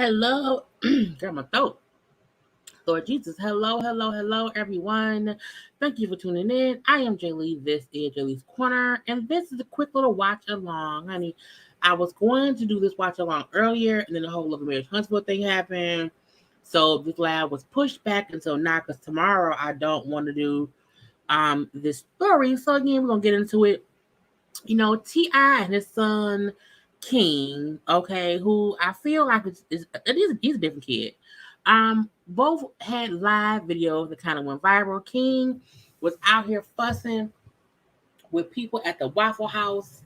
Hello, got my throat. Lord Jesus, hello, everyone. Thank you for tuning in. I am Jaylee. This is JayLeesCorner, and this is a quick little watch along, honey. I was going to do this watch along earlier, and then the whole Love Marriage Huntsville thing happened. So this lab was pushed back until now, because tomorrow I don't want to do this story. So again, we're gonna get into it. You know, T.I. and his son King, okay, who I feel like he's a different kid. Both had live videos that kind of went viral. King was out here fussing with people at the Waffle House,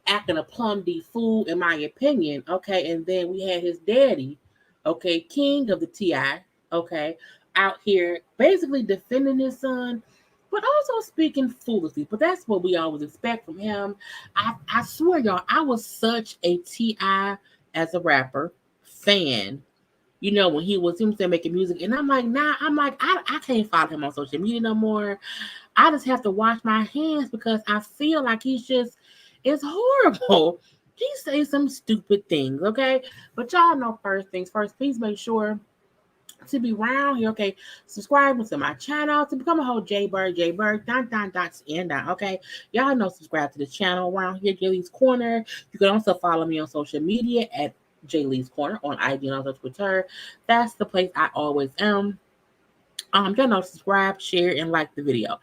acting a plum D fool, in my opinion. Okay, and then we had his daddy, okay, King of the T.I., okay, out here basically defending his son, but also speaking foolishly. But that's what we always expect from him. I swear, y'all, I was such a T.I. as a rapper fan. You know, when he was making music, and I'm like, I can't follow him on social media no more. I just have to wash my hands because I feel like it's horrible. He says some stupid things, okay? But y'all know first things first. Please make sure to be around here, okay? Subscribe to my channel to become a whole JayBird, okay? Y'all know subscribe to the channel around here, JayLeesCorner. You can also follow me on social media at JayLeesCorner on IG and on Twitter. That's the place I always am. Y'all know, subscribe, share, and like the video.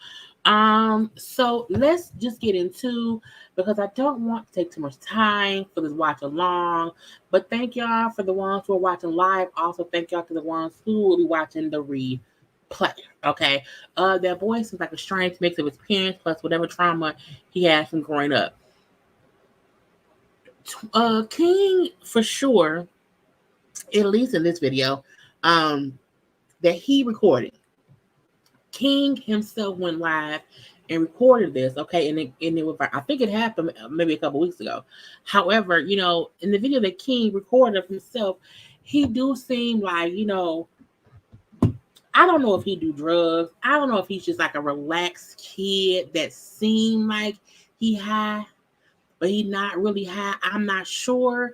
So let's just get into, because I don't want to take too much time for this watch along. But thank y'all for the ones who are watching live. Also, thank y'all to the ones who will be watching the replay. Okay. That boy seems like a strange mix of his parents plus whatever trauma he had from growing up. King, for sure, at least in this video, that he recorded. King himself went live and recorded this, okay, and it was, I think it happened maybe a couple weeks ago. However, you know, in the video that King recorded of himself, he do seem like, you know, I don't know if he do drugs. I don't know if he's just like a relaxed kid that seemed like he high, but he not really high. I'm not sure,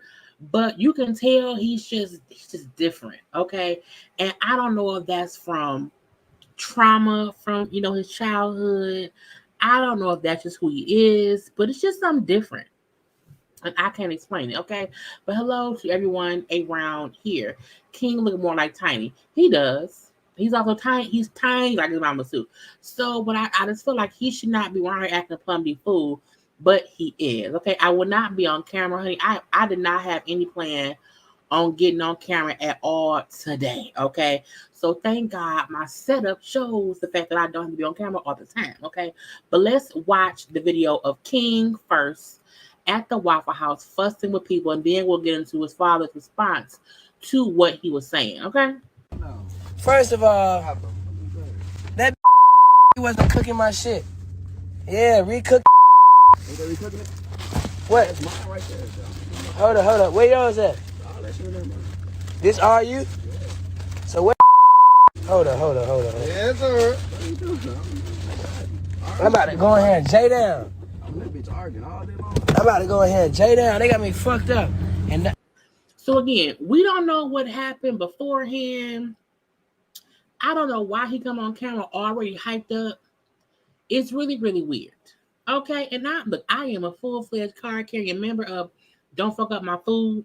but you can tell he's just different, okay? And I don't know if that's from trauma from, you know, his childhood. I don't know if that's just who he is, but it's just something different. And I can't explain it, okay? But hello to everyone around here. King look more like Tiny. He does. He's also tiny. He's tiny like his mama too. So, but I just feel like he should not be around here acting a plum D fool, but he is, okay? I will not be on camera, honey. I did not have any plan on getting on camera at all today, okay? So thank God my setup shows the fact that I don't have to be on camera all the time, okay? But let's watch the video of King first at the Waffle House fussing with people, and then we'll get into his father's response to what he was saying, okay? First of all, that wasn't cooking my shit. Yeah, recook. What? Right there, hold up. Where yours at? This are you? Yeah. So what? Hold up. Yes, sir. I'm about to go ahead and J down. I'm about to go ahead and J down. They got me fucked up. And so again, we don't know what happened beforehand. I don't know why he come on camera already hyped up. It's really, really weird. Okay, and I am a full-fledged card-carrying member of Don't Fuck Up My Food.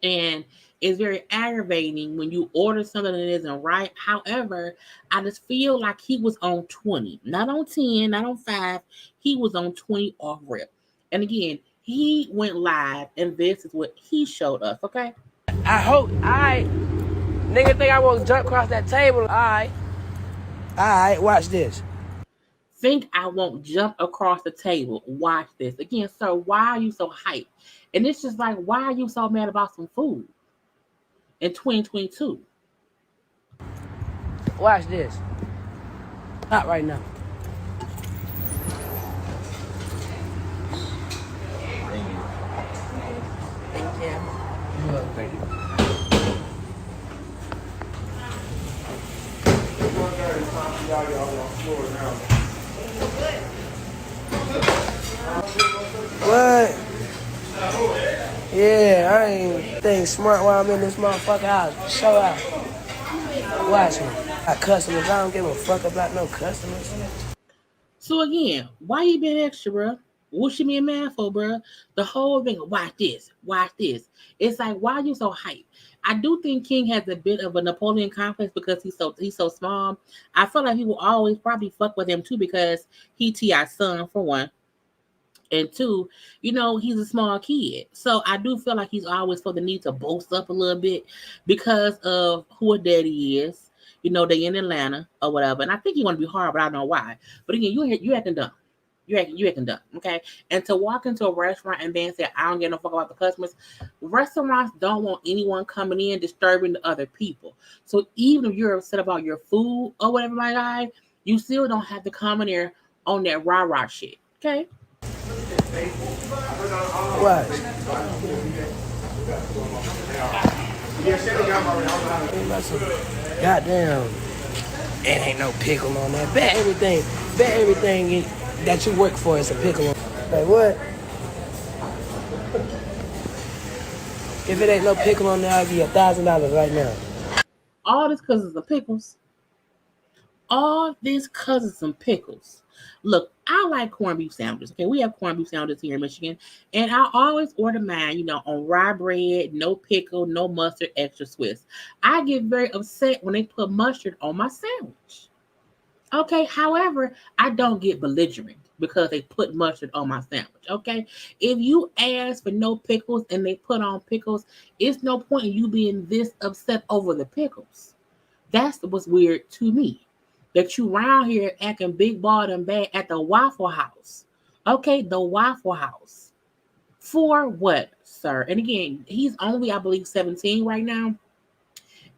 And it's very aggravating when you order something that isn't right. However, I just feel like he was on 20, not on 10, not on 5. He was on 20 off rip. And again, he went live, and this is what he showed us, okay? I hope, nigga think I won't jump across that table. All right, watch this. Think I won't jump across the table. Watch this. Again, sir, why are you so hyped? And it's just like, why are you so mad about some food in 2022? Watch this. Not right now. Thank you. What? Yeah, I ain't think smart while I'm in this motherfucker house. Show out. Watch me. Got customers. I don't give a fuck about no customers. So again, why you being extra, bro? What you being mad for, bro? The whole thing. Watch this. Watch this. It's like, why you so hyped? I do think King has a bit of a Napoleon complex because he's so small. I feel like he will always probably fuck with him too because he T.I.'s son for one. And two, he's a small kid. So I do feel like he's always for the need to boast up a little bit because of who a daddy is. They in Atlanta or whatever. And I think he want to be hard, but I don't know why. But again, you acting dumb. You acting dumb, okay? And to walk into a restaurant and then say, I don't give no fuck about the customers. Restaurants don't want anyone coming in disturbing the other people. So even if you're upset about your food or whatever, my guy, you still don't have to come in there on that rah-rah shit, okay? What? Goddamn. It ain't no pickle on that. Bet everything that you work for is a pickle on. Like what? If it ain't no pickle on there, I'll give you $1,000 right now. All this because of the pickles. All this because of some pickles. Look, I like corned beef sandwiches. Okay, we have corned beef sandwiches here in Michigan, and I always order mine, on rye bread, no pickle, no mustard, extra Swiss. I get very upset when they put mustard on my sandwich. Okay, however, I don't get belligerent because they put mustard on my sandwich. Okay, if you ask for no pickles and they put on pickles, it's no point in you being this upset over the pickles. That's what's weird to me. That you round here acting big bald and bad at the Waffle House. Okay, the Waffle House. For what, sir? And again, he's only, I believe, 17 right now.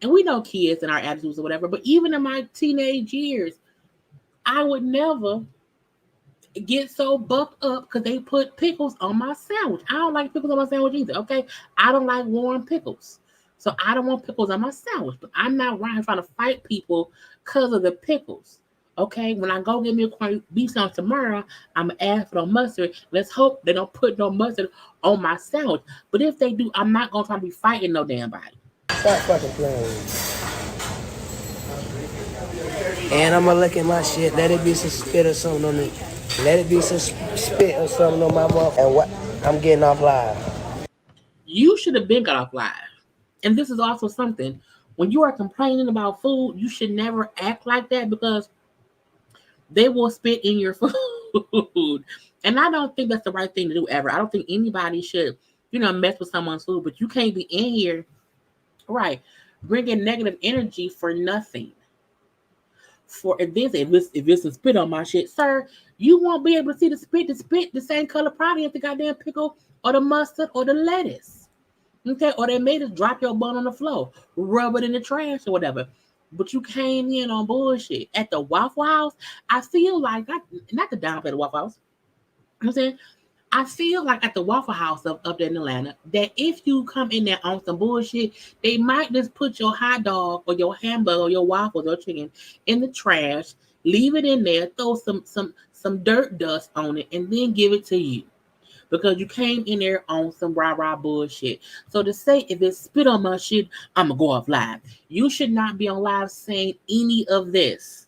And we know kids and our attitudes or whatever, but even in my teenage years, I would never get so bucked up because they put pickles on my sandwich. I don't like pickles on my sandwich either, okay? I don't like warm pickles. So I don't want pickles on my sandwich. But I'm not around trying to fight people because of the pickles. Okay? When I go get me a corned beef sandwich tomorrow, I'm going to ask for no mustard. Let's hope they don't put no mustard on my sandwich. But if they do, I'm not going to try to be fighting no damn body. Stop fucking playing. And I'm gonna look at my shit. Let it be some spit or something on it. Let it be some spit or something on my mouth. And what? I'm getting off live. You should have been got off live. And this is also something. When you are complaining about food, you should never act like that because they will spit in your food. And I don't think that's the right thing to do ever. I don't think anybody should, mess with someone's food. But you can't be in here, right, bringing negative energy for nothing. For if it's a spit on my shit, sir, you won't be able to see the spit. The same color probably as the goddamn pickle or the mustard or the lettuce. Okay, or they made us drop your bun on the floor, rub it in the trash or whatever. But you came in on bullshit at the Waffle House. I feel like not to downplay the Waffle House. You know what I'm saying, I feel like at the Waffle House up there in Atlanta, that if you come in there on some bullshit, they might just put your hot dog or your hamburger or your waffles or chicken in the trash, leave it in there, throw some dirt dust on it, and then give it to you. Because you came in there on some rah-rah bullshit. So to say if it spit on my shit, I'm gonna go off live. You should not be on live saying any of this.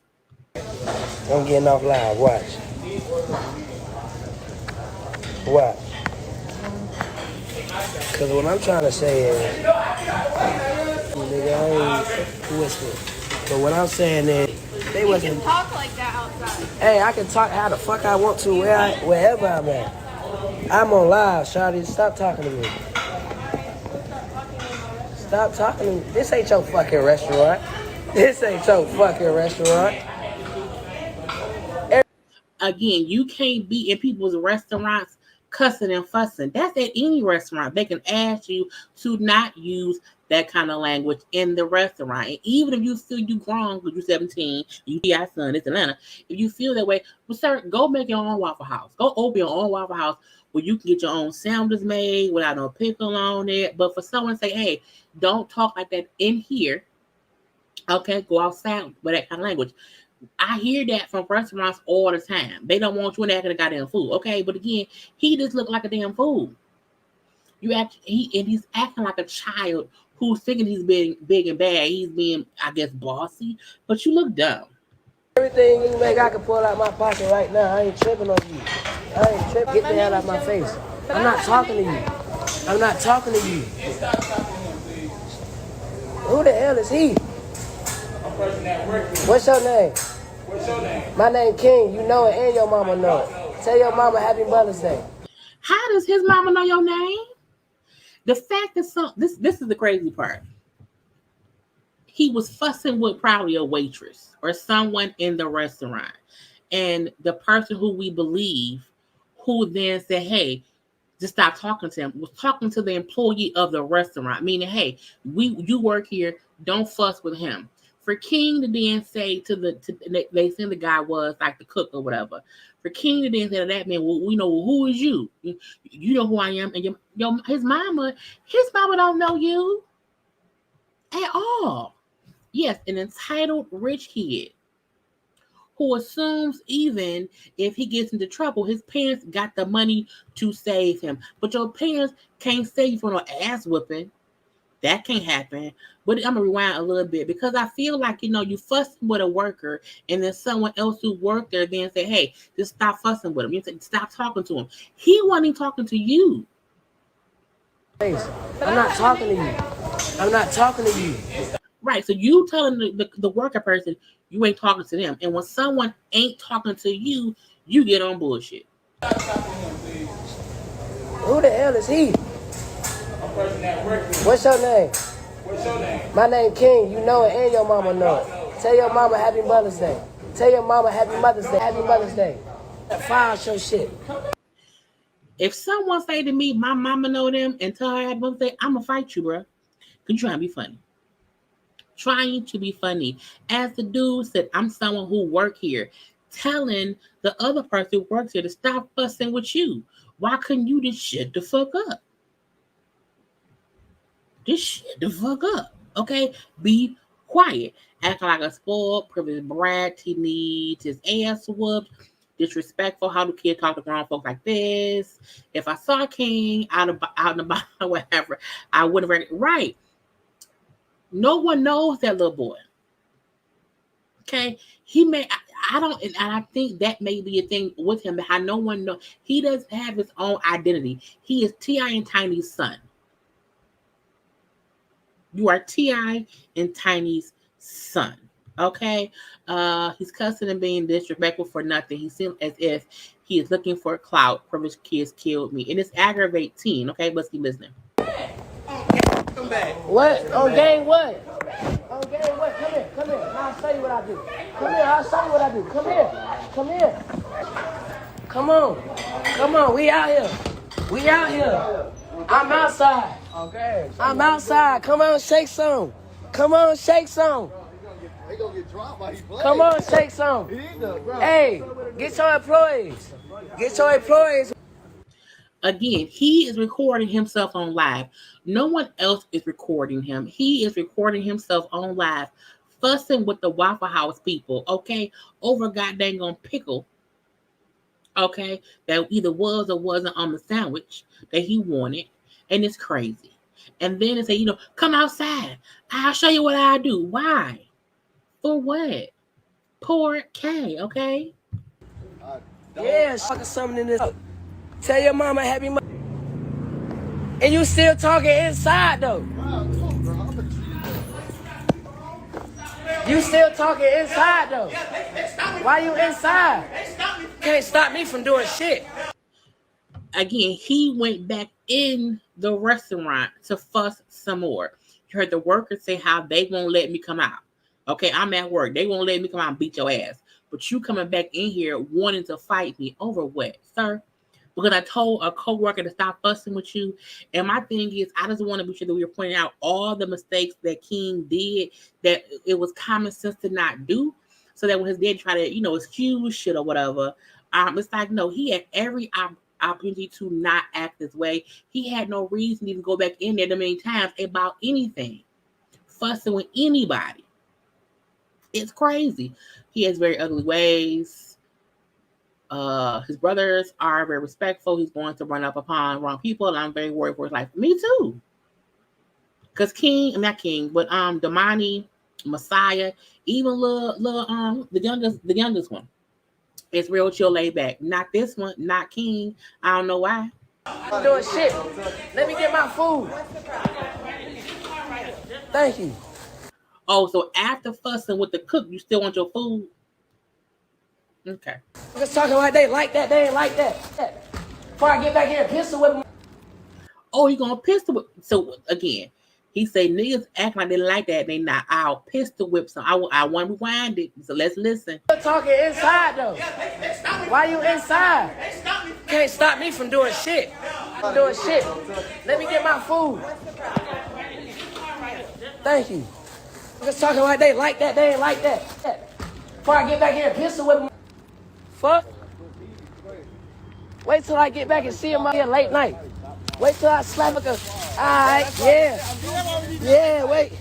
I'm getting off live. Watch. Watch. Because what I'm trying to say is, nigga, I ain't whispering. But what I'm saying is, they wasn't. You can talk like that outside. Hey, I can talk how the fuck I want to wherever I'm at. I'm on live, Shawty. Stop talking to me. Stop talking to me. This ain't your fucking restaurant. This ain't your fucking restaurant. Again, you can't be in people's restaurants cussing and fussing. That's at any restaurant. They can ask you to not use that kind of language in the restaurant. And even if you feel you grown because you're 17, you T.I. son, it's Atlanta. If you feel that way, well, sir, go make your own Waffle House. Go open your own Waffle House where you can get your own sandwiches made without no pickle on it. But for someone to say, hey, don't talk like that in here, okay, go outside with that kind of language. I hear that from restaurants all the time. They don't want you in there acting a goddamn fool. Okay, but again, he just looked like a damn fool. He's acting like a child who's thinking he's being big and bad. He's being, I guess, bossy, but you look dumb. Everything you make, I can pull out my pocket right now. I ain't tripping on you. I ain't tripping. Get the hell out of my face. I'm not talking to you. I'm not talking to you. Who the hell is he? What's your name? My name King. You know it and your mama know it. Tell your mama Happy Mother's Day. How does his mama know your name? The fact that this is the crazy part. He was fussing with probably a waitress or someone in the restaurant. And the person who we believe, who then said, hey, just stop talking to him, was talking to the employee of the restaurant, meaning, hey, you work here, don't fuss with him. For King to then say they said the guy was like the cook or whatever. For King to then say to that man, well, we know who is you? You know who I am, and his mama don't know you at all. Yes, an entitled rich kid who assumes even if he gets into trouble, his parents got the money to save him. But your parents can't save you from no ass whipping. That can't happen. But I'm going to rewind a little bit because I feel like, you fussing with a worker and then someone else who worked there then say, hey, just stop fussing with him. You say, stop talking to him. He wasn't even talking to you. I'm not talking to you. I'm not talking to you. Right. So you telling the worker person you ain't talking to them. And when someone ain't talking to you, you get on bullshit. Who the hell is he? What's your name? My name King. You know it and your mama know it. Tell your mama Happy Mother's Day. Tell your mama Happy Mother's Day. Happy Mother's Day. File your shit. If someone say to me, my mama know them, and tell her Happy Mother's Day, I'm going to fight you, bro. Because you trying to be funny. Trying to be funny. As the dude said, I'm someone who work here. Telling the other person who works here to stop fussing with you. Why couldn't you just shut the fuck up? Just shut the fuck up. Okay? Be quiet. Acting like a spoiled, privileged brat. He needs his ass whooped. Disrespectful. How do kids talk to grown folks like this? If I saw King out and about, whatever, I would have read it. Right. No one knows that little boy. Okay, he may. I don't, and I think that may be a thing with him. How no one knows. He doesn't have his own identity. He is T.I. and Tiny's son. You are T.I. and Tiny's son. Okay, he's cussing and being disrespectful for nothing. He seems as if he is looking for clout. Privileged kids killed me, and it's aggravating. Okay, let's keep listening. Come back. What? On game what? On game what? Come here. Come here. I'll show you what I do. Come here. I'll show you what I do. Come here. Come here. Come on. Come on. We out here. We out here. I'm outside. Okay. I'm outside. Come on, shake some. Come on, shake some. They gonna get dropped while he plays. Come on, shake some. Hey, get your employees. Get your employees. Again, he is recording himself on live. No one else is recording him. He is recording himself on live, fussing with the Waffle House people, okay, over goddamn on pickle, okay, that either was or wasn't on the sandwich that he wanted, and it's crazy. And then they say, come outside. I'll show you what I do. Why? For what? Poor K, okay? Yeah, something in this. Tell your mama Happy Mother's Day. And you still talking inside though. You still talking inside though. Why you inside? Can't stop me from doing shit. Again, he went back in the restaurant to fuss some more. You heard the workers say how they won't let me come out. Okay, I'm at work. They won't let me come out and beat your ass. But you coming back in here wanting to fight me over what, sir? Because I told a coworker to stop fussing with you. And my thing is, I just want to be sure that we are pointing out all the mistakes that King did that it was common sense to not do. So that when his dad tried to, excuse shit or whatever, it's like, no, he had every opportunity to not act this way. He had no reason to even go back in there that many times about anything. Fussing with anybody. It's crazy. He has very ugly ways. His brothers are very respectful. He's going to run up upon wrong people, and I'm very worried for his life. Me too. Cause not King, but Damani, Messiah, even the youngest one. It's real chill, laid back. Not this one, not King. I don't know why. Doing shit. Let me get my food. Thank you. Oh, so after fussing with the cook, you still want your food? Okay. Just talking like they like that. They ain't like that. Before I get back here and pistol whip them. Oh, you gonna pistol whip? So again, he say niggas act like they like that. They not. I'll pistol whip some. I want to rewind it. So let's listen. You're talking inside though. Why you inside? Can't stop me from doing shit. Doing shit. Let me get my food. Thank you. Just talking like they like that. They ain't like that. Before I get back here and pistol whip them. Fuck. Wait till I get back and see him out here late night. Wait till I slap a. Alright, yeah. Yeah, wait.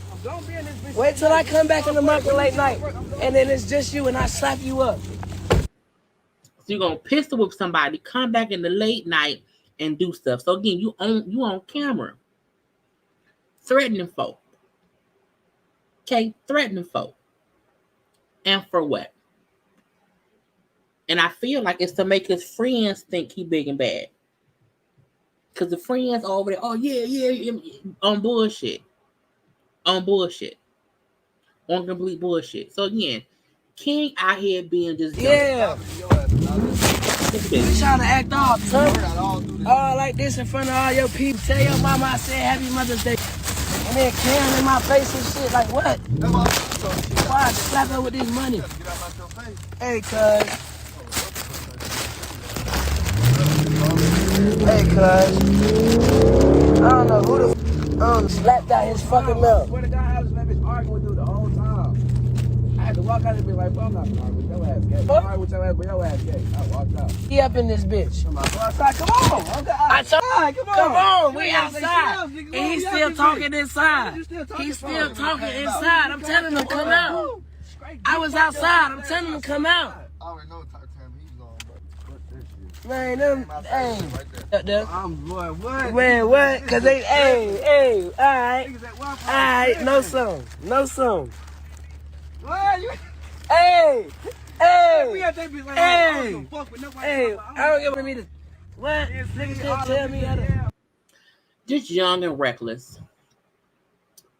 Wait till I come back in the market late night. And then it's just you and I slap you up. So you're gonna pistol whip somebody, come back in the late night and do stuff. So again, you on camera. Threatening folk. Okay, threatening folk. And for what? And I feel like it's to make his friends think he big and bad. Because the friends over there, oh yeah, on bullshit. On bullshit. On complete bullshit. So again, King out here being just yeah. You trying to act off, son. All like this in front of all your people. Tell your mama I said Happy Mother's Day. And then Cam in my face and shit. Like what? Why I slap her with this money? Hey, cuz. Hey, cuz. I don't know who the slapped out his fucking mouth. Where the guy I was arguing with you the whole time. I had to walk out and be like, bro, I'm not arguing with your ass gay. I'm arguing with your ass, but your ass gay. I walked out. He up in this bitch. Come on. Come on. We outside. And he's still talking inside. He's still talking inside. I'm telling him, come out. I was outside. I'm telling him, come out. I already know what type of time he's on, but man, them, hey. I'm boy, what? Man, what? Cause they, hey, alright, no song. Hey, I don't give me to, what? Niggas can't tell me how to. Just young and reckless.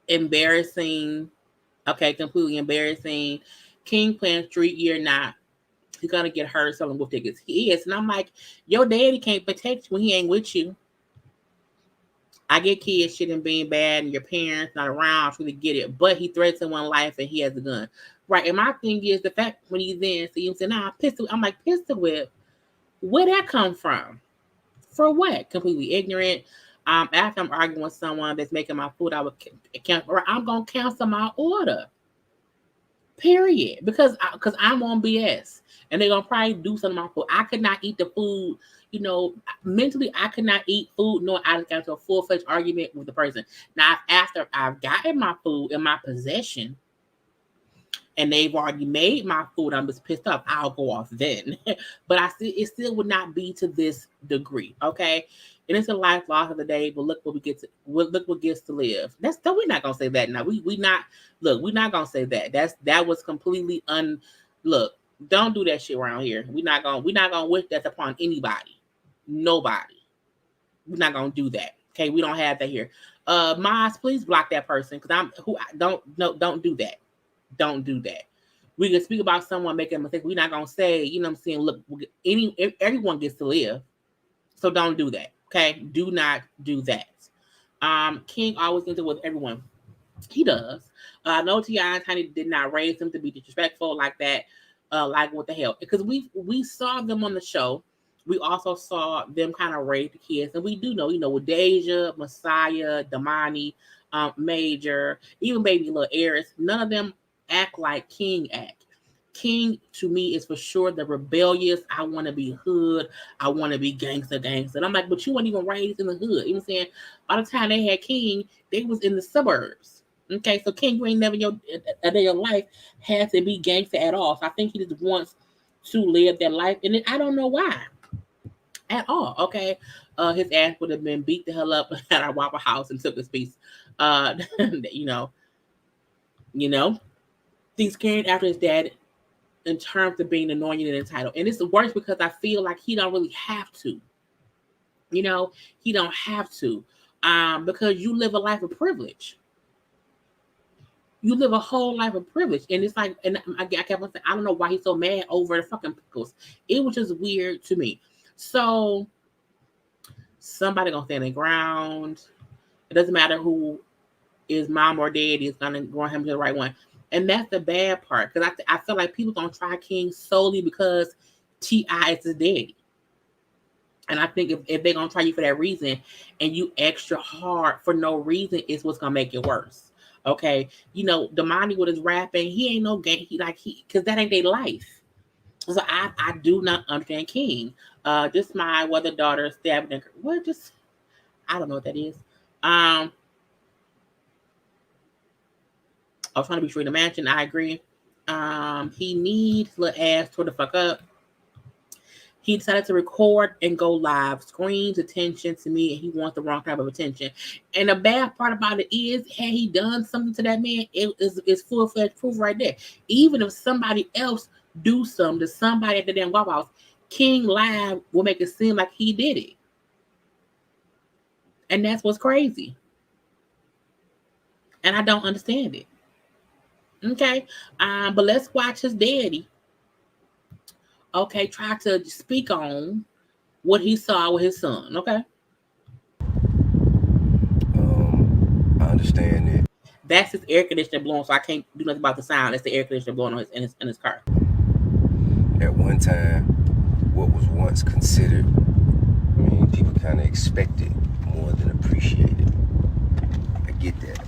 Embarrassing. Okay, completely embarrassing. King playing street year not. He's gonna get hurt selling wolf tickets. He is. And I'm like, your daddy can't protect you when he ain't with you. I get kids shit and being bad and your parents not around, I really get it. But he threatens someone's life and he has a gun. Right. And my thing is the fact when he's in, so you say, nah, pistol. I'm like, pistol whip. Where'd that come from? For what? Completely ignorant. After I'm arguing with someone that's making my food, I'm gonna cancel my order. Period. Because I'm on BS. And they're gonna probably do something to my food. I could not eat the food, mentally I could not eat food, nor I got into a full-fledged argument with the person. Now, after I've gotten my food in my possession and they've already made my food, I'm just pissed off, I'll go off then. But it still would not be to this degree, okay? And it's a life loss of the day, but look what gets to live. We're not gonna say that now. We're not gonna say that. That was completely look. Don't do that shit around here. We're not gonna wish that upon anybody. Nobody. We're not gonna do that. Okay, we don't have that here. Maz, please block that person because don't do that. Don't do that. We can speak about someone making a mistake. We're not gonna say, you know what I'm saying, look, everyone gets to live. So don't do that. Okay, do not do that. King always gets it with everyone. He does. No, T.I. and Tiny did not raise him to be disrespectful like that. Like what the hell? Because we saw them on the show. We also saw them kind of raise the kids, and we do know, with Deja, Messiah, Damani, Major, even baby little Eris, none of them act like King act. King to me is for sure the rebellious. I want to be hood. I want to be gangster. And I'm like, but you weren't even raised in the hood. You know what I'm saying? By the time they had King, they was in the suburbs. Okay, so King, you ain't never in your life had to be gangster at all. So I think he just wants to live that life. And I don't know why at all. Okay. His ass would have been beat the hell up at our Waffle House and took his piece. Uh, you know, you know, he's carrying after his dad in terms of being anointed and entitled. And it's worse because I feel like he don't really have to. He don't have to. Because you live a life of privilege. You live a whole life of privilege. And it's like, and I kept on saying, I don't know why he's so mad over the fucking pickles. It was just weird to me. So somebody gonna stand their ground. It doesn't matter who is mom or daddy is gonna grow him to the right one. And that's the bad part. Because I feel like people gonna try King solely because T.I. is his daddy. And I think if they're going to try you for that reason and you extra hard for no reason, is what's going to make it worse. Okay. Damani with his rapping, he ain't no gay. Because that ain't their life. So I do not understand King. Just my other daughter stabbed in. What? I don't know what that is. I was trying to be sure the mansion. I agree. He needs little ass tore the fuck up. He decided to record and go live, screams attention to me, and he wants the wrong type of attention. And the bad part about it is, had he done something to that man, it's full-fledged proof right there. Even if somebody else do something to somebody at the damn Waffle House, King Live will make it seem like he did it. And that's what's crazy. And I don't understand it. Okay? But let's watch his daddy. Okay, try to speak on what he saw with his son, okay? I understand it. That's his air conditioner blowing, so I can't do nothing about the sound. It's the air conditioner blowing in his car. At one time, what was once considered, people kind of expected more than appreciated. I get that.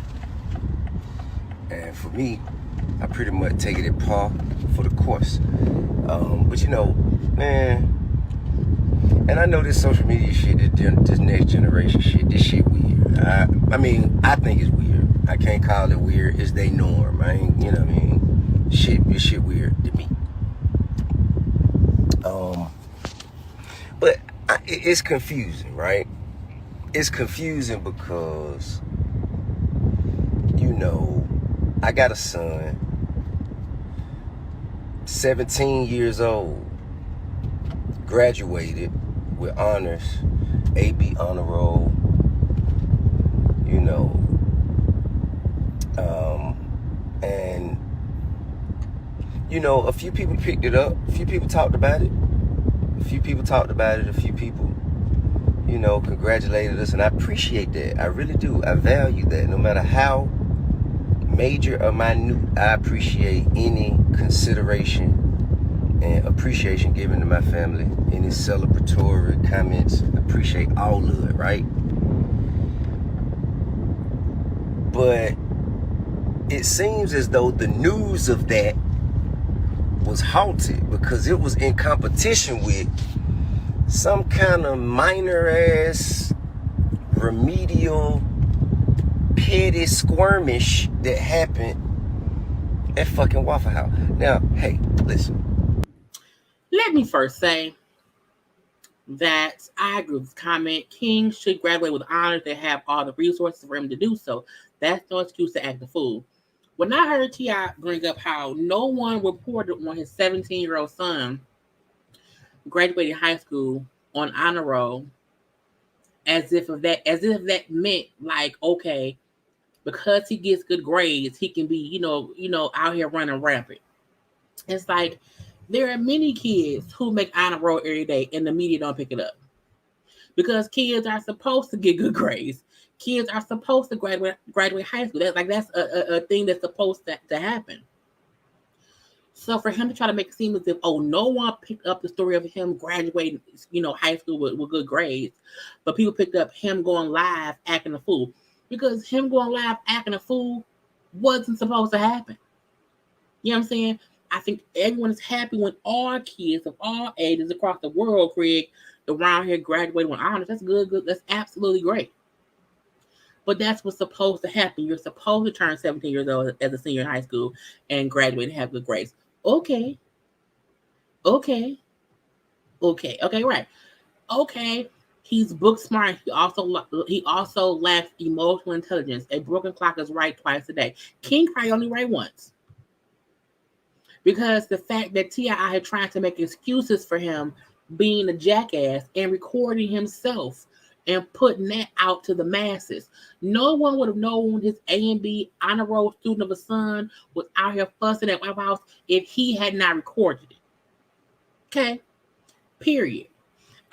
And for me, I pretty much take it at par for the course. But man, and I know this social media shit, this next generation shit, this shit weird. I think it's weird. I can't call it weird. It's they norm. This shit weird to me. But it's confusing, right? It's confusing because, I got a son, 17 years old, graduated with honors, AB honor roll, and a few people picked it up, a few people talked about it, a few people congratulated us, and I appreciate that. I really do. I value that. No matter how major or minute, I appreciate any consideration and appreciation given to my family. Any celebratory comments, appreciate all of it, right? But it seems as though the news of that was halted because it was in competition with some kind of minor ass remedial petty skirmish that happened at fucking Waffle House. Now, hey, listen. Let me first say that I agree with this comment. King should graduate with honors and have all the resources for him to do so. That's no excuse to act a fool. When I heard T.I. bring up how no one reported on his 17-year-old son graduating high school on honor roll, as if that meant like, okay, because he gets good grades, he can be, out here running rampant. It's like there are many kids who make honor roll every day and the media don't pick it up. Because kids are supposed to get good grades. Kids are supposed to graduate high school. That's a thing that's supposed to happen. So for him to try to make it seem as if, no one picked up the story of him graduating, high school with good grades, but people picked up him going live acting a fool. Because him going live acting a fool wasn't supposed to happen. You know what I'm saying? I think everyone is happy when all kids of all ages across the world, Craig, around here graduating with honors. That's good. That's absolutely great. But that's what's supposed to happen. You're supposed to turn 17 years old as a senior in high school and graduate and have good grades. Okay. Okay. Right. Okay. He's book smart. He also lacks emotional intelligence. A broken clock is right twice a day. King probably only right once. Because the fact that T.I. had tried to make excuses for him being a jackass and recording himself and putting that out to the masses. No one would have known his A and B honor roll student of a son was out here fussing at White House if he had not recorded it. Okay? Period.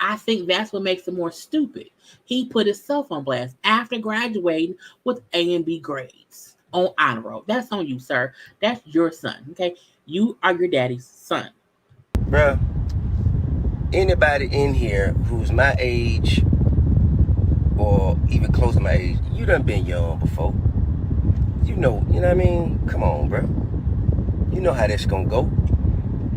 I think that's what makes him more stupid. He put himself on blast after graduating with A and B grades on honor roll. That's on you, sir. That's your son. Okay? You are your daddy's son. Bruh, anybody in here who's my age or even close to my age, you done been young before. You know what I mean? Come on, bro. You know how that's gonna go.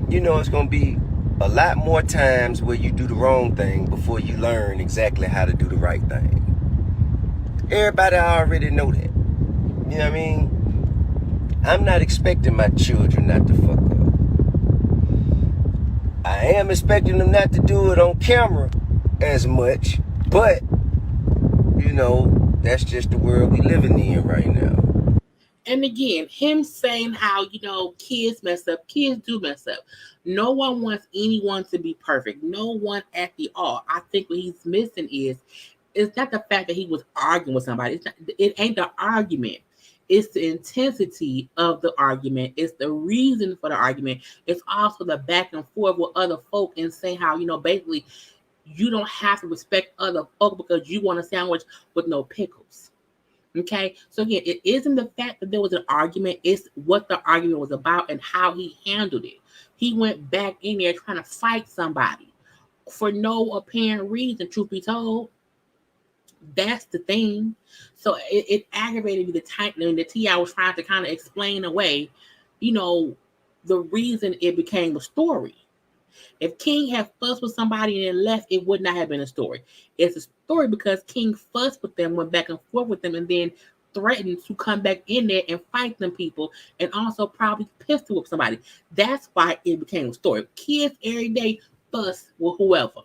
You know it's gonna be a lot more times where you do the wrong thing before you learn exactly how to do the right thing. Everybody already know that. You know what I mean? I'm not expecting my children not to fuck up. I am expecting them not to do it on camera as much, but you know, that's just the world we living in right now. And again, him saying how, kids mess up, kids do mess up. No one wants anyone to be perfect. No one at the all. I think what he's missing is it's not the fact that he was arguing with somebody. It ain't the argument. It's the intensity of the argument. It's the reason for the argument. It's also the back and forth with other folk and saying how, basically you don't have to respect other folk because you want a sandwich with no pickles. Okay, so again, it isn't the fact that there was an argument, it's what the argument was about and how he handled it. He went back in there trying to fight somebody for no apparent reason, truth be told. That's the thing. So it aggravated me the tightening that T.I. was trying to kind of explain away, the reason it became a story. If King had fussed with somebody and then left, it would not have been a story. It's a story because King fussed with them, went back and forth with them, and then threatened to come back in there and fight them people and also probably pistol whip somebody. That's why it became a story. Kids every day fuss with whoever.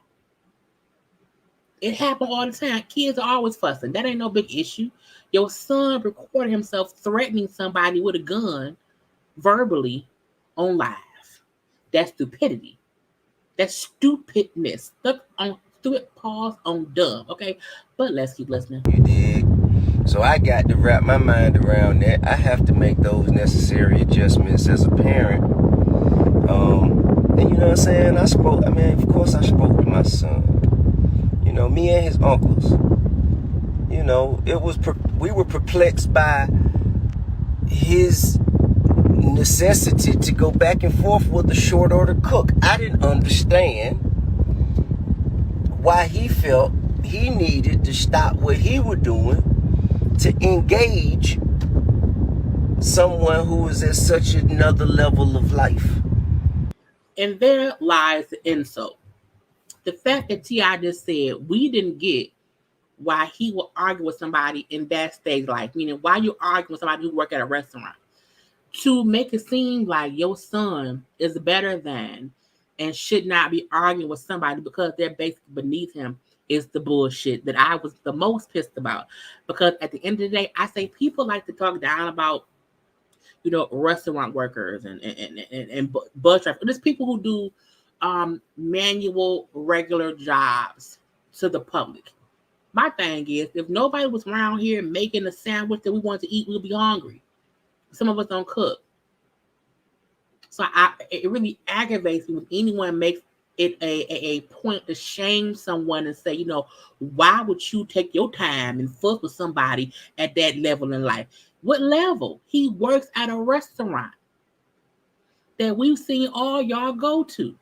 It happened all the time. Kids are always fussing. That ain't no big issue. Your son recorded himself threatening somebody with a gun verbally on live. That's stupidity. That's stupidness. Stuck on stupid, pause on dumb. Okay, but let's keep listening. You dig? So I got to wrap my mind around that. I have to make those necessary adjustments as a parent. And you know what I'm saying? Of course I spoke to my son. Me and his uncles. We were perplexed by his necessity to go back and forth with a short order cook. I didn't understand why he felt he needed to stop what he was doing to engage someone who was at such another level of life. And there lies the insult. The fact that T.I. just said we didn't get why he would argue with somebody in that stage life, meaning why you arguing with somebody who work at a restaurant. To make it seem like your son is better than and should not be arguing with somebody because they're basically beneath him is the bullshit that I was the most pissed about. Because at the end of the day, I say people like to talk down about, restaurant workers and bus drivers. There's people who do manual, regular jobs to the public. My thing is, if nobody was around here making a sandwich that we want to eat, we'll be hungry. Some of us don't cook. So it really aggravates me when anyone makes it a point to shame someone and say, why would you take your time and fuss with somebody at that level in life? What level? He works at a restaurant that we've seen all y'all go to.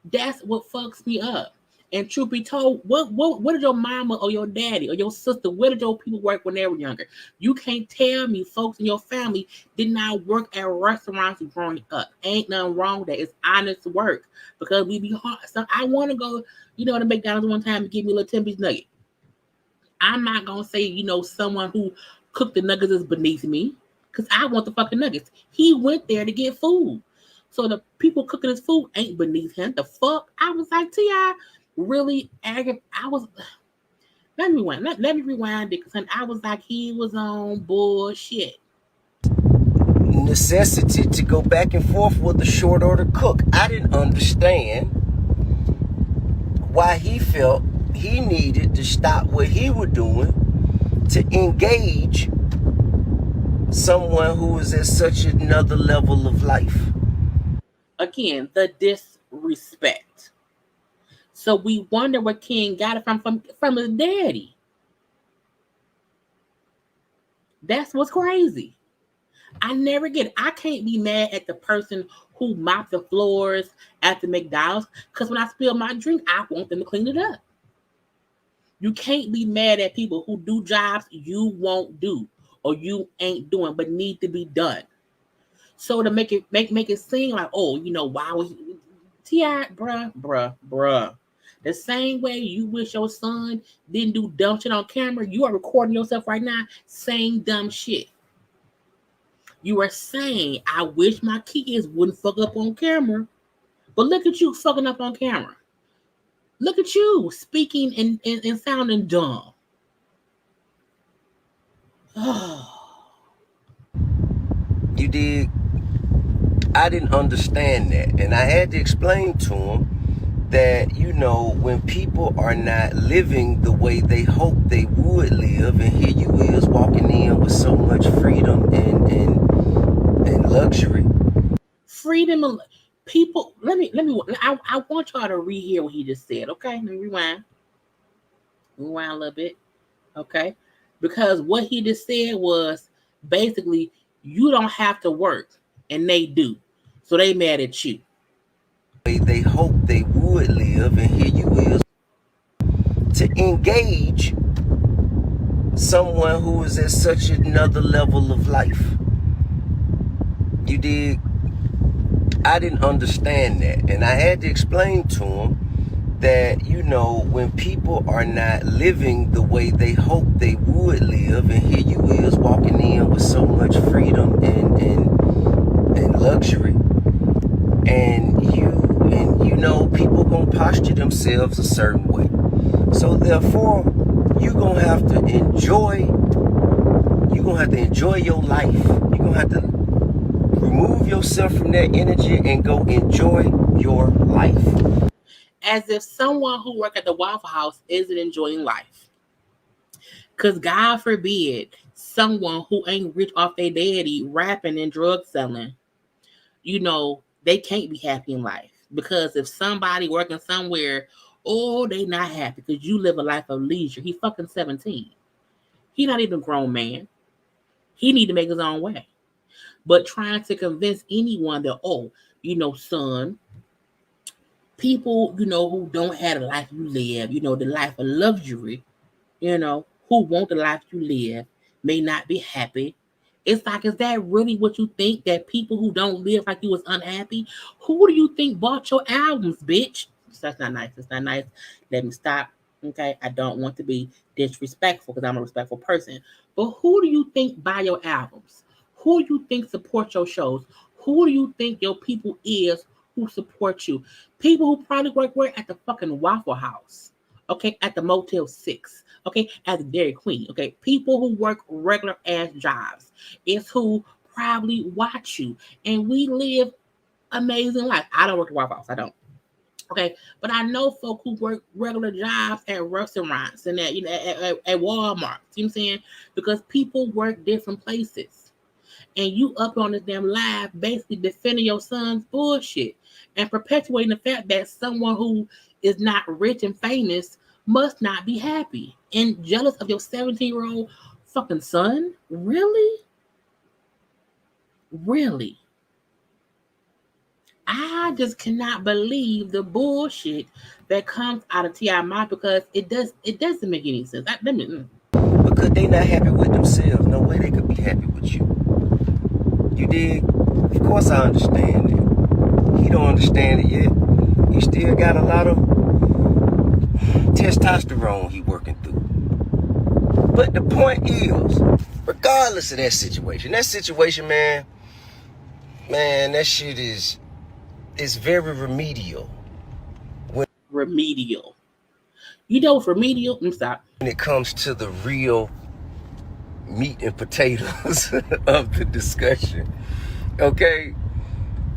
That's what fucks me up. And truth be told, what did your mama or your daddy or your sister, where did your people work when they were younger? You can't tell me folks in your family did not work at restaurants growing up. Ain't nothing wrong with that. It's honest work because we be hard. So I want to go, to McDonald's one time and give me a little 10-piece nugget. I'm not going to say, someone who cooked the nuggets is beneath me because I want the fucking nuggets. He went there to get food. So the people cooking his food ain't beneath him. The fuck? I was like, T.I. really aggravated. I was. Let me rewind. Let me rewind it, because I was like, he was on bullshit. Necessity to go back and forth with the short order cook. I didn't understand why he felt he needed to stop what he was doing to engage someone who was at such another level of life. Again, the disrespect. So we wonder where King got it from his daddy. That's what's crazy. I never get it. I can't be mad at the person who mopped the floors at the McDonald's, because when I spill my drink, I want them to clean it up. You can't be mad at people who do jobs you won't do or you ain't doing but need to be done. So to make it seem like, oh, you know, why was T.I. bruh. The same way you wish your son didn't do dumb shit on camera, you are recording yourself right now saying dumb shit. You are saying, I wish my kids wouldn't fuck up on camera, but look at you fucking up on camera. Look at you speaking and sounding dumb. You did. I didn't understand that, and I had to explain to him that, you know, when people are not living the way they hope they would live, and here you is walking in with so much freedom and luxury. Freedom of people. I want y'all to rehear what he just said. Okay, let me rewind a little bit. Okay, because what he just said was basically, you don't have to work and they do, so they mad at you. They hope they would live, and here you is to engage someone who is at such another level of life. You did. I didn't understand that, and I had to explain to him that, you know, when people are not living the way they hope they would live, and here you is walking in with so much freedom and luxury, and you know, people gonna posture themselves a certain way, so therefore you're gonna have to enjoy your life. You're gonna have to remove yourself from that energy and go enjoy your life. As if someone who work at the Waffle House isn't enjoying life. Because God forbid someone who ain't rich off their daddy rapping and drug selling, you know, they can't be happy in life. Because if somebody working somewhere, oh, they not happy because you live a life of leisure. He fucking 17. He not even a grown man. He need to make his own way. But trying to convince anyone that, oh, you know, son, people, you know, who don't have the life you live, you know, the life of luxury, you know, who want the life you live, may not be happy. It's like, is that really what you think? That people who don't live like you is unhappy? Who do you think bought your albums, bitch? That's not nice. That's not nice. Let me stop. Okay, I don't want to be disrespectful because I'm a respectful person. But who do you think buy your albums? Who do you think support your shows? Who do you think your people is who support you? People who probably work at the fucking Waffle House. Okay, at the Motel 6. Okay, at the Dairy Queen. Okay, people who work regular ass jobs is who probably watch you. And we live amazing life. I don't work at Waffle House. I don't. Okay, but I know folk who work regular jobs at restaurants and at, you know, at Walmart. You know what I'm saying? Because people work different places. And you up on this damn live basically defending your son's bullshit and perpetuating the fact that someone who is not rich and famous must not be happy and jealous of your 17-year-old fucking son. Really? I just cannot believe the bullshit that comes out of T.I. mouth, because it doesn't make any sense. Because they not happy with themselves, no way they could be happy with you. You dig? Of course I understand it. He don't understand it yet. He still got a lot of testosterone he working through. But the point is, regardless of that situation, man, that shit is is very remedial. Remedial. You know what's remedial? Let me stop. When it comes to the real meat and potatoes of the discussion, okay?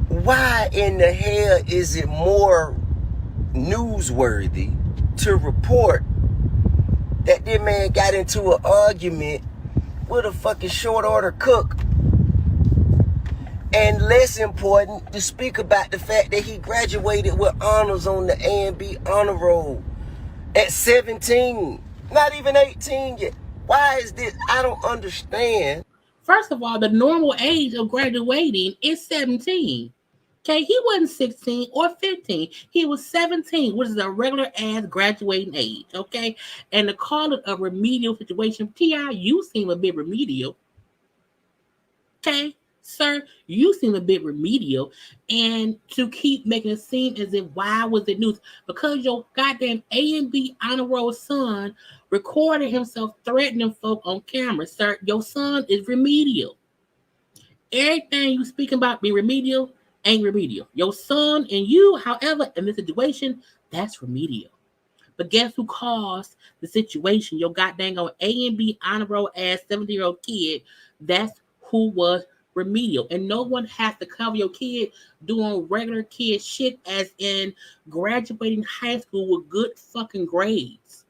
Why in the hell is it more newsworthy to report that this man got into an argument with a fucking short order cook, and less important to speak about the fact that he graduated with honors on the A&B honor roll at 17, not even 18 yet? Why is this? I don't understand. First of all, the normal age of graduating is 17. Okay, he wasn't 16 or 15. He was 17, which is a regular ass graduating age. Okay, and to call it a remedial situation, T.I., you seem a bit remedial. Okay, sir, you seem a bit remedial, and to keep making it seem as if why was it news? Because your goddamn A&B honor roll son recorded himself threatening folk on camera, sir. Your son is remedial. Everything you speaking about being remedial ain't remedial. Your son and you, however, in this situation, that's remedial. But guess who caused the situation? Your goddamn A&B honor roll ass 70-year-old kid. That's who was remedial. And no one has to cover your kid doing regular kid shit, as in graduating high school with good fucking grades.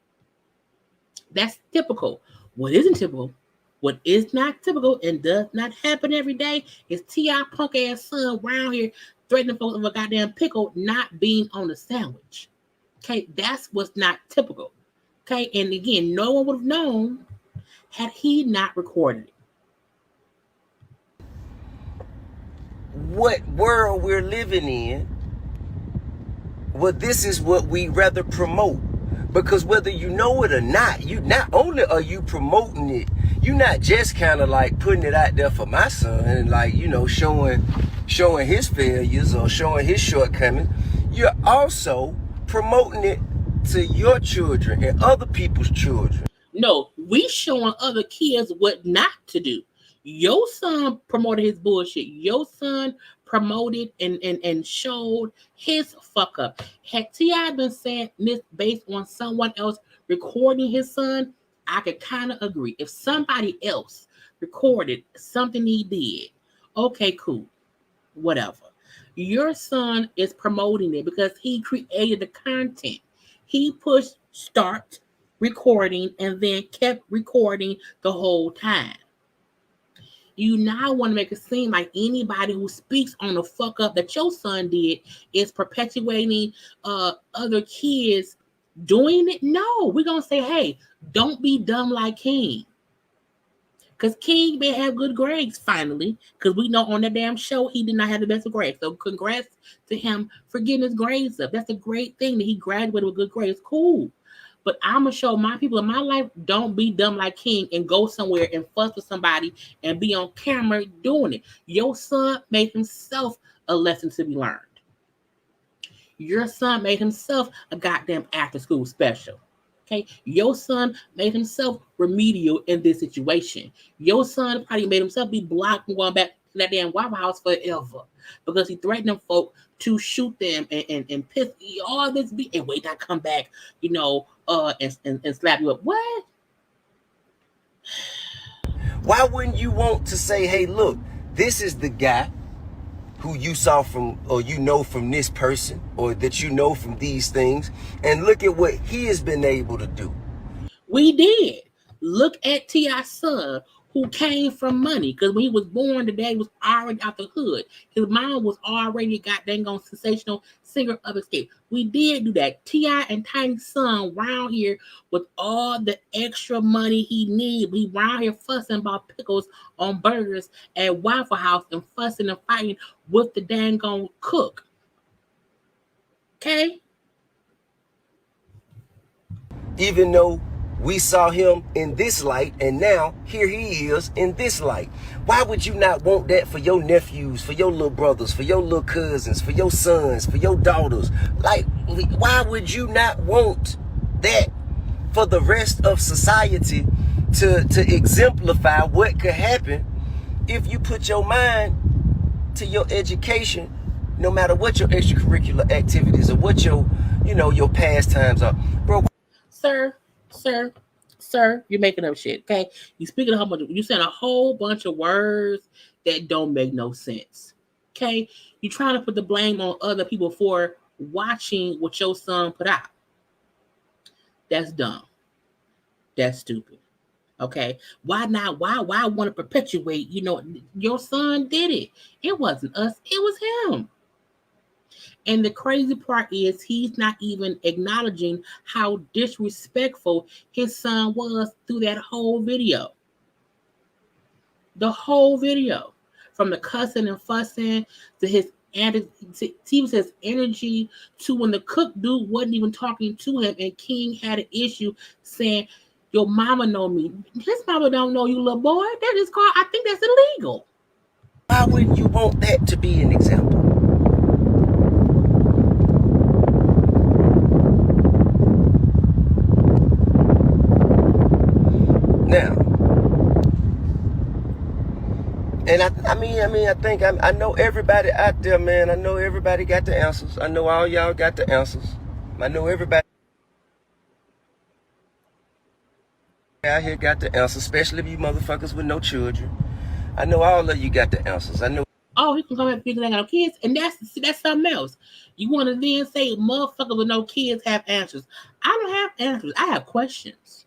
That's typical. What isn't typical, what is not typical and does not happen every day, is T.I. punk ass son around here threatening folks of a goddamn pickle not being on the sandwich. Okay, that's what's not typical. Okay, and again, no one would have known had he not recorded it. What world we're living in, well, this is what we rather promote. Because whether you know it or not, you not only are you promoting it, you're not just kind of like putting it out there for my son and like, you know, showing his failures or showing his shortcomings. You're also promoting it to your children and other people's children. No, we showing other kids what not to do. Your son promoted his bullshit. Your son promoted and showed his fuck up. Had T.I. been saying this based on someone else recording his son, I could kind of agree. If somebody else recorded something he did, okay, cool, whatever. Your son is promoting it because he created the content. He pushed start recording and then kept recording the whole time. You now want to make it seem like anybody who speaks on the fuck up that your son did is perpetuating other kids doing it. No, we're going to say, hey, don't be dumb like King. Because King may have good grades finally, because we know on that damn show he did not have the best of grades. So congrats to him for getting his grades up. That's a great thing that he graduated with good grades. Cool. But I'm going to show my people in my life, don't be dumb like King and go somewhere and fuss with somebody and be on camera doing it. Your son made himself a lesson to be learned. Your son made himself a goddamn after school special. Okay? Your son made himself remedial in this situation. Your son probably made himself be blocked from going back to that damn Waffle House forever because he threatened them folk to shoot them and piss all this be and wait till I come back, you know, and slap you up. What? Why wouldn't you want to say, hey, look, this is the guy who you saw from, or you know from this person, or that you know from these things, and look at what he has been able to do. We did. Look at T.I.'s son, who came from money, because when he was born, the dad was already out the hood. His mom was already a goddamn sensational singer of escape. We did do that. T.I. and Tiny's son round here with all the extra money he needed. We round here fussing about pickles on burgers at Waffle House and fussing and fighting with the dang cook. Okay? Even though we saw him in this light, and now here he is in this light. Why would you not want that for your nephews, for your little brothers, for your little cousins, for your sons, for your daughters? Like, why would you not want that for the rest of society to exemplify what could happen if you put your mind to your education, no matter what your extracurricular activities or what your, your pastimes are. Bro. Sir, you're making up shit, okay? You speaking a whole bunch. You saying a whole bunch of words that don't make no sense, okay? You trying to put the blame on other people for watching what your son put out. That's dumb. That's stupid. Okay, why not? Why want to perpetuate? Your son did it. It wasn't us. It was him. And the crazy part is he's not even acknowledging how disrespectful his son was through that whole video. The whole video, from the cussing and fussing to his energy to when the cook dude wasn't even talking to him, and King had an issue saying, "Your mama know me." His mama don't know you, little boy. That is called. I think that's illegal. Why wouldn't you want that to be an example? Now, and I know everybody out there, man. I know everybody got the answers. I know all y'all got the answers. I know everybody out here got the answers, especially if you motherfuckers with no children. I know all of you got the answers. I know. Oh, he can come back because I got no kids, and that's something else. You want to then say motherfuckers with no kids have answers? I don't have answers. I have questions.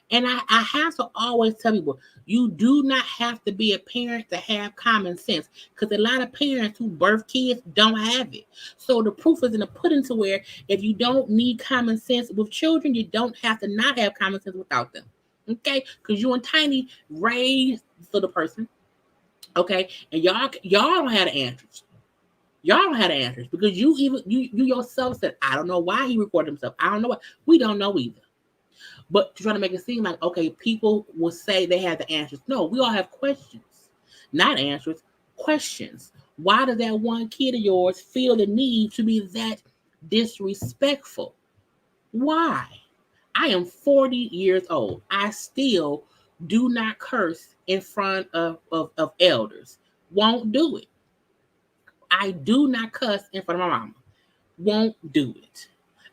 And I have to always tell people, you do not have to be a parent to have common sense, because a lot of parents who birth kids don't have it. So the proof is in the pudding, to where if you don't need common sense with children, you don't have to not have common sense without them. Okay? Because you and Tiny raised the little person. Okay? And y'all don't have the answers. Y'all don't have the answers, because you yourself said, I don't know why he recorded himself. I don't know why. We don't know either. But you're trying to make it seem like, okay, people will say they have the answers. No, we all have questions. Not answers, questions. Why does that one kid of yours feel the need to be that disrespectful? Why? I am 40 years old. I still do not curse in front of elders. Won't do it. I do not cuss in front of my mama. Won't do it.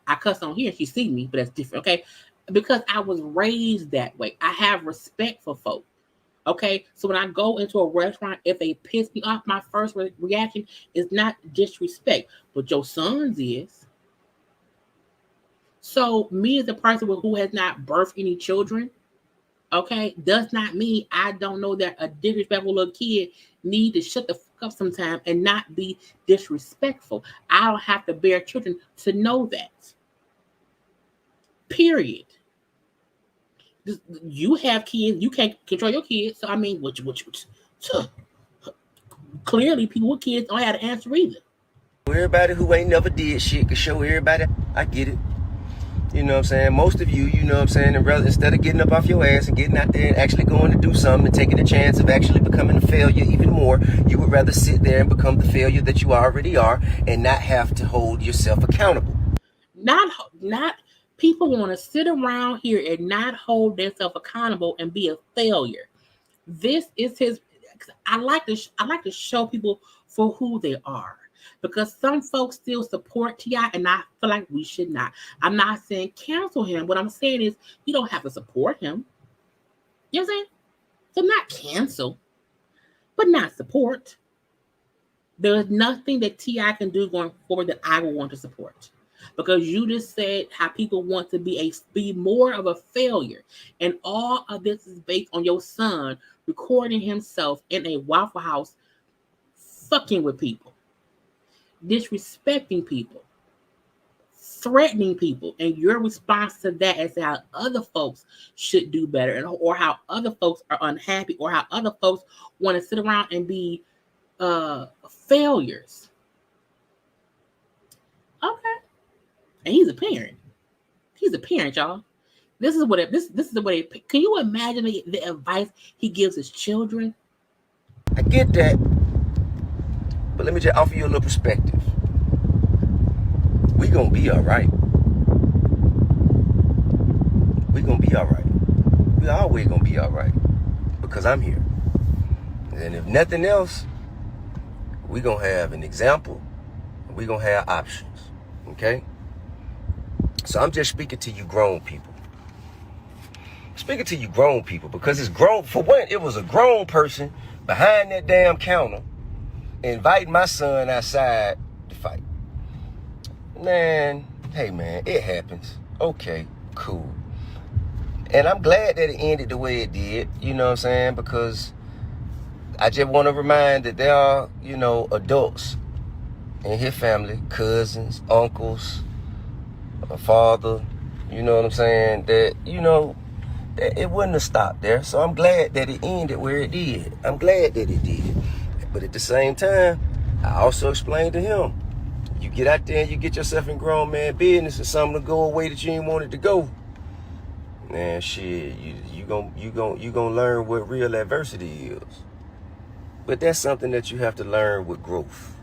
I cuss on here and she see me, but that's different, okay? Because I was raised that way. I have respect for folk. Okay? So when I go into a restaurant, if they piss me off, my first reaction is not disrespect, but your son's is. So me as a person who has not birthed any children, okay, does not mean I don't know that a disrespectful little kid need to shut the fuck up sometime and not be disrespectful. I don't have to bear children to know that. Period. You have kids, you can't control your kids. So I mean, clearly people with kids don't have to answer either. Everybody who ain't never did shit can show everybody. I get it. You know what I'm saying? Most of you, you know what I'm saying, and rather, instead of getting up off your ass and getting out there and actually going to do something and taking a chance of actually becoming a failure even more, you would rather sit there and become the failure that you already are and not have to hold yourself accountable. Not people want to sit around here and not hold themselves accountable and be a failure. This is his. I like to show people for who they are, because some folks still support T.I. and I feel like we should not. I'm not saying cancel him. What I'm saying is you don't have to support him. You know what I'm saying? So not cancel, but not support. There is nothing that T.I. can do going forward that I will want to support. Because you just said how people want to be more of a failure. And all of this is based on your son recording himself in a Waffle House fucking with people, disrespecting people, threatening people. And your response to that is how other folks should do better, or how other folks are unhappy, or how other folks want to sit around and be failures. Okay. And he's a parent. He's a parent, y'all. This is the way. Can you imagine the advice he gives his children? I get that, but let me just offer you a little perspective. We gonna be all right. We gonna be all right. We always gonna be all right, because I'm here. And if nothing else, We're going to have an example. We're going to have options. Okay? So I'm just speaking to you grown people. Speaking to you grown people because it's grown. For one, it was a grown person behind that damn counter inviting my son outside to fight. Man, hey man, it happens. Okay, cool. And I'm glad that it ended the way it did, you know what I'm saying? Because I just want to remind that there are, you know, adults in his family, cousins, uncles, a father, you know what I'm saying, that, you know, that it wouldn't have stopped there. So I'm glad that it ended where it did. I'm glad that it did. But at the same time, I also explained to him, you get out there and you get yourself in grown man business and something to go away that you ain't want it to go. Man, shit, you gonna learn what real adversity is. But that's something that you have to learn with growth.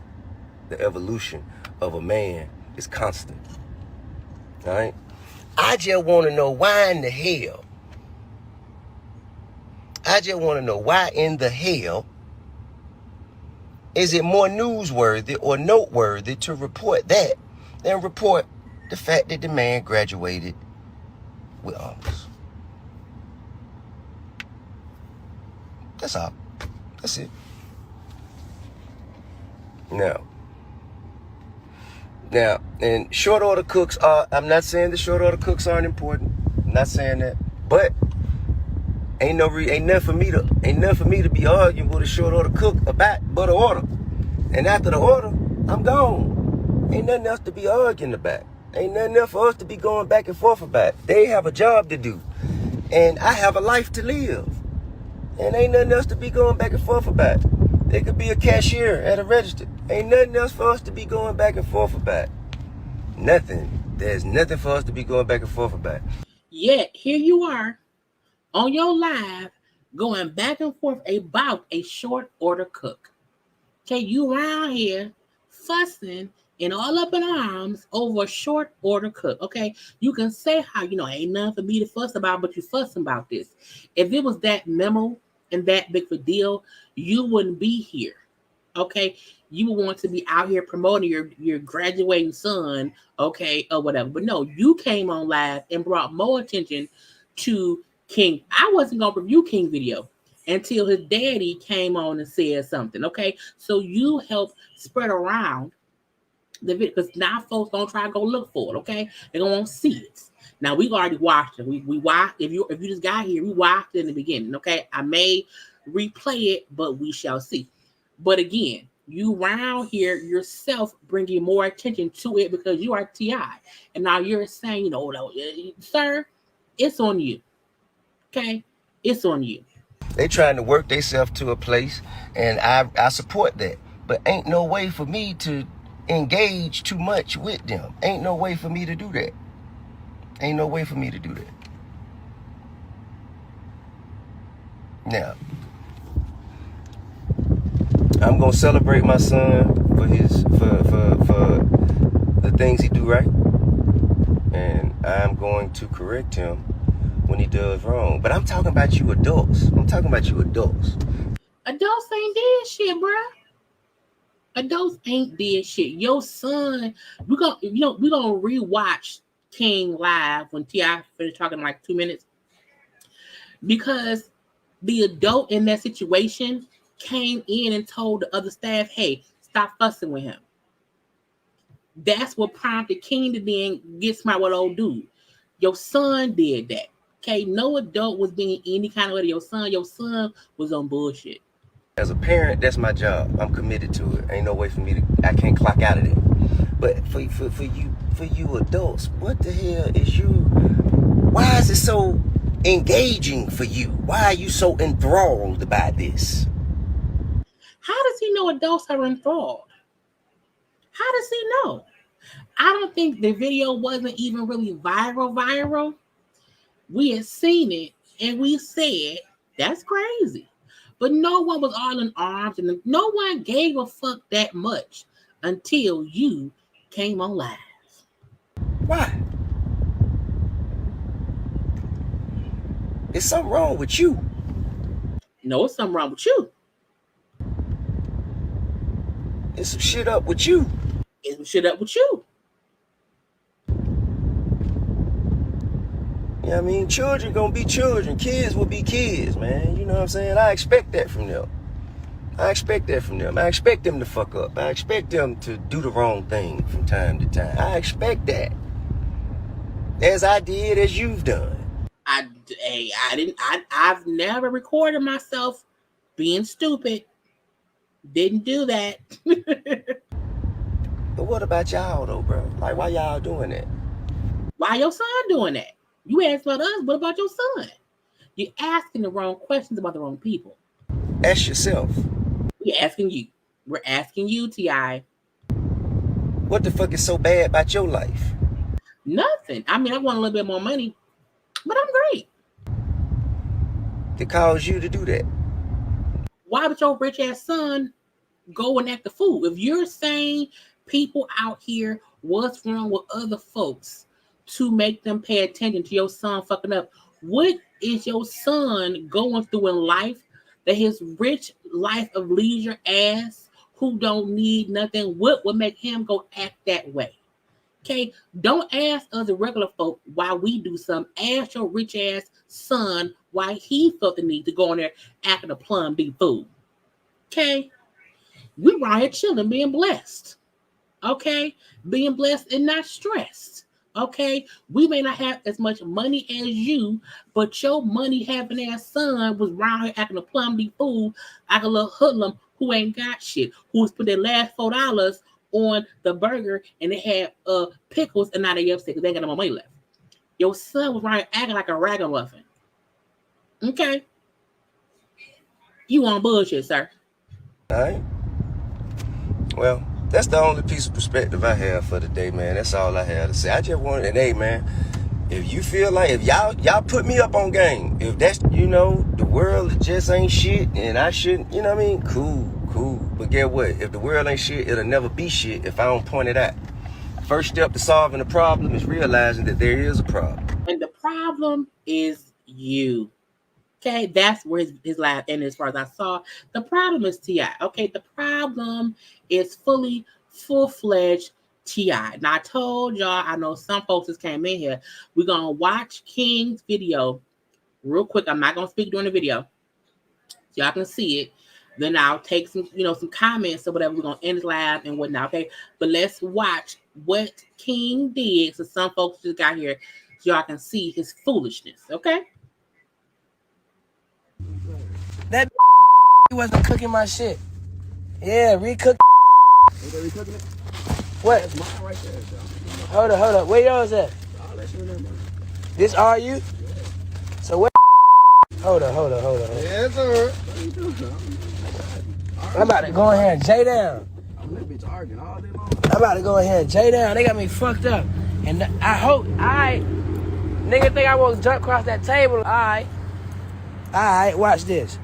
The evolution of a man is constant. All right? I just want to know why in the hell. I just want to know why in the hell is it more newsworthy or noteworthy to report that than report the fact that the man graduated with honors? That's all. That's it. Now, and short order cooks are, I'm not saying the short order cooks aren't important. I'm not saying that. But ain't nothing for me to be arguing with a short order cook about but an order. And after the order, I'm gone. Ain't nothing else to be arguing about. Ain't nothing else for us to be going back and forth about. They have a job to do. And I have a life to live. And ain't nothing else to be going back and forth about. They could be a cashier at a register. Ain't nothing else for us to be going back and forth about. Nothing. There's nothing for us to be going back and forth about. Yet, here you are on your live going back and forth about a short order cook. Okay, you around here fussing and all up in arms over a short order cook. Okay, you can say how, you know, ain't nothing for me to fuss about, but you fussing about this. If it was that memo and that big of a deal, you wouldn't be here. Okay, you would want to be out here promoting your graduating son, okay, or whatever. But no, you came on live and brought more attention to King. I wasn't gonna review King video until his daddy came on and said something. Okay, so you helped spread around the video because now folks gonna try to go look for it. Okay, they're gonna want to see it. Now we already watched it. We watched. If you just got here, we watched it in the beginning. Okay, I may replay it, but we shall see. But again, you round here yourself bringing more attention to it because you are T.I. And now you're saying, you know, sir, it's on you. Okay, it's on you. They trying to work themselves to a place, and I support that. But ain't no way for me to engage too much with them. Ain't no way for me to do that. Ain't no way for me to do that. Now, I'm gonna celebrate my son for the things he do right, and I'm going to correct him when he does wrong. But I'm talking about you adults. Adults ain't did shit, bro. Adults ain't did shit. Your son, we're gonna rewatch King live when T.I. finished talking in like 2 minutes. Because the adult in that situation came in and told the other staff, hey, stop fussing with him. That's what prompted King to then get smart with old dude. Your son did that. Okay, no adult was being any kind of way to your son. Your son was on bullshit. As a parent, that's my job. I'm committed to it. Ain't no way for me I can't clock out of it. But for you adults, what the hell is you? Why is it so engaging for you? Why are you so enthralled by this? How does he know adults are enthralled? How does he know? I don't think the video wasn't even really viral. We had seen it and we said, that's crazy. But no one was all in arms and no one gave a fuck that much until you came on live. Why? There's something wrong with you. No, it's something wrong with you. It's some shit up with you. It's some shit up with you. You know what I mean? Children gonna be children. Kids will be kids, man. You know what I'm saying? I expect that from them. I expect them to fuck up. I expect them to do the wrong thing from time to time. I expect that. As I did, as you've done. I've never recorded myself being stupid. Didn't do that. But what about y'all though, bro? Like, why y'all doing that? Why your son doing that? You asked about us, what about your son? You're asking the wrong questions about the wrong people. Ask yourself. We're asking you. We're asking you, T.I. What the fuck is so bad about your life? Nothing. I mean, I want a little bit more money, but I'm great. To cause you to do that. Why would your rich ass son go and act a fool? If you're saying people out here, what's wrong with other folks to make them pay attention to your son fucking up? What is your son going through in life that his rich life of leisure ass who don't need nothing, what would make him go act that way? Okay, don't ask us the regular folk why we do something. Ask your rich ass son why he felt the need to go in there acting a plum be fool. Okay, we right here chilling, being blessed. Okay, being blessed and not stressed. Okay, we may not have as much money as you, but your money having ass son was around here acting a plum be fool, like a little hoodlum who ain't got shit, who's put their last $4 on the burger and they had pickles and now they upset because they ain't got no more money left. Your son was right acting like a ragamuffin. Okay, you on bullshit, sir. All right. Well, that's the only piece of perspective I have for today, man. That's all I have to say. I just wanted, and hey, man, if you feel like, if y'all put me up on game, if that's, you know, the world just ain't shit and I shouldn't, you know what I mean? Cool. But get what? If the world ain't shit, it'll never be shit if I don't point it out. First step to solving the problem is realizing that there is a problem. And the problem is you. Okay, that's where his life ended as far as I saw. The problem is T.I. Okay, the problem is full-fledged T.I. Now, I told y'all, I know some folks just came in here. We're going to watch King's video real quick. I'm not going to speak during the video. So y'all can see it. Then I'll take some, some comments or whatever. We're going to end his live and whatnot, okay? But let's watch what King did. So some folks just got here so y'all can see his foolishness, okay? That wasn't cooking my shit. Yeah, recook. Is they recooking it? What? That's mine right there, though. Hold up. Where yours at? I'll let you in there, man. This are you? Yeah. So what? Hold up. Yes, sir. What are you doing, bro? I'm about to go in here and J down. I'm that bitch arguing all day long. I'm about to go in here and J down. They got me fucked up. And I hope, nigga think I won't jump across that table. Alright, watch this.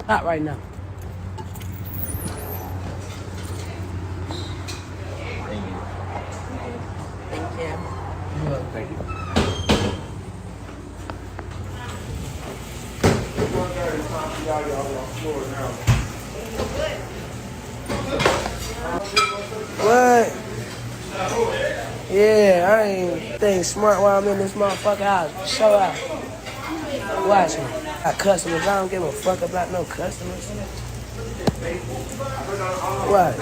Not right now. Thank you. What? Yeah, I ain't think smart while I'm in this motherfucker house. Show out. Watch me. Got customers. I don't give a fuck about no customers. Watch.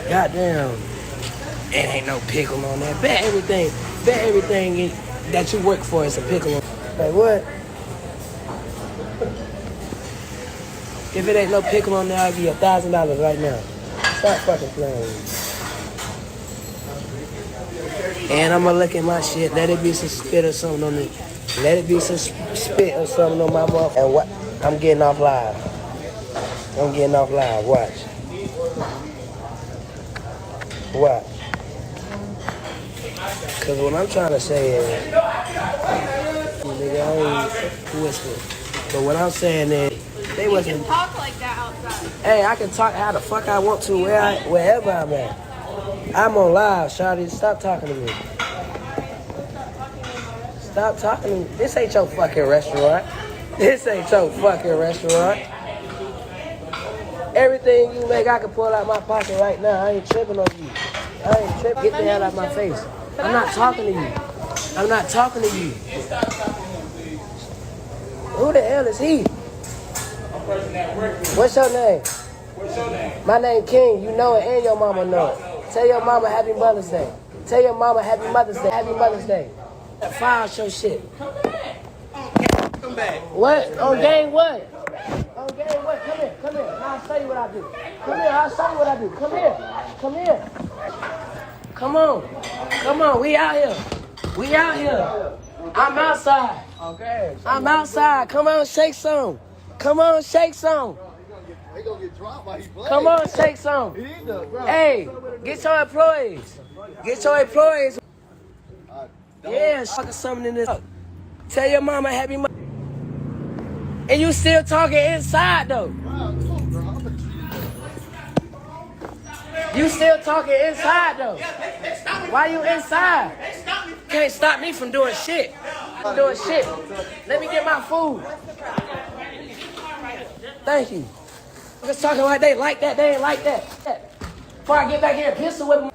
Goddamn. It ain't no pickle on that. Bet everything that you work for is a pickle on. Like what? If it ain't no pickle on there, I'll give you $1,000 right now. Stop fucking playing with me. And I'ma look at my shit. Let it be some spit or something on it. Let it be some spit or something on my mouth. And what? I'm getting off live. Watch. Cause what I'm trying to say is, nigga, I ain't whispering. But what I'm saying is, they wasn't. You can talk like that outside. Hey, I can talk how the fuck I want to wherever I'm at. I'm on live, shawty. Stop talking to me. Stop talking to me. This ain't your fucking restaurant. This ain't your fucking restaurant. Everything you make, I can pull out my pocket right now. I ain't tripping on you. I ain't tripping. Get the hell out of my face. I'm not talking to you. I'm not talking to you. Who the hell is he? What's your name? My name King. You know it and your mama know it. Tell your mama Happy Mother's Day. Tell your mama Happy Mother's Day. Happy Mother's Day. File your shit. Come back. What? On game what? On game what? Come here. Come here. Now I'll show you what I do. Come here. I'll show you what I do. Come here. Come here. Come on. Come on. We out here. We out here. I'm outside. Okay. I'm outside. Come on, shake some. Come on, shake some. They gonna get dropped while he plays. Come on, shake some. Hey, get your employees. Get your employees. Yeah, fucking something in this. Tell your mama Happy Mother's Day. And you still talking inside though. You still talking inside though. Why you inside? Can't stop me from doing shit. I'm doing shit. Let me get my food. Thank you. Just talking like they like that, they ain't like that. Before I get back here and pistol with them.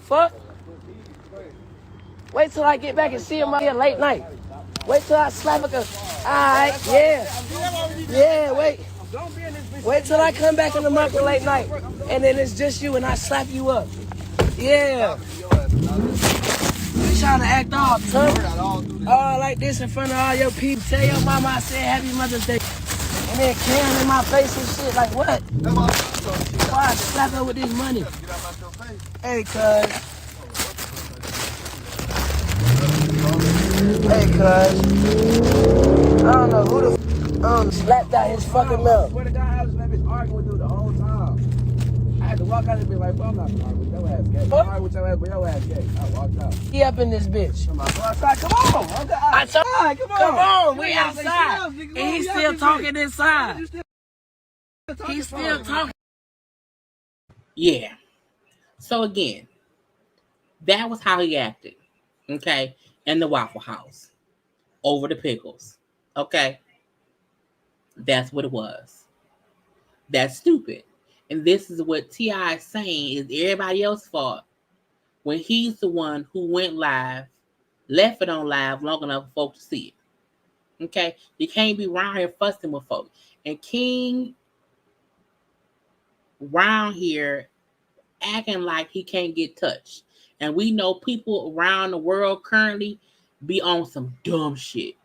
Fuck. Wait till I get back and see him out here late night. Wait till I slap a alright, yeah. Yeah, wait. Wait till I come back in the market late night. And then it's just you and I slap you up. Yeah. You trying to act all tough. All like this in front of all your people. Tell your mama I said Happy Mother's Day. And then cam in my face and shit. Like what? Why I slap her with this money? Hey, cuz. Hey, cuz. I don't know who the slapped out his fucking mouth. Where the guy I was arguing with you the whole time. I had to walk out and be like, bro, I'm not arguing with your ass gay. I'm arguing with your ass, but your ass gay. I walked out. He up in this bitch. Come on, go outside. Come on. Come on. We outside. And he's still talking inside. He's still talking. Yeah. So again, that was how he acted. Okay. In the Waffle House. Over the pickles. Okay. That's what it was. That's stupid. And this is what T.I. is saying is everybody else's fault when he's the one who went live, left it on live long enough for folks to see it. Okay? You can't be around here fussing with folks. And King around here acting like he can't get touched. And we know people around the world currently be on some dumb shit.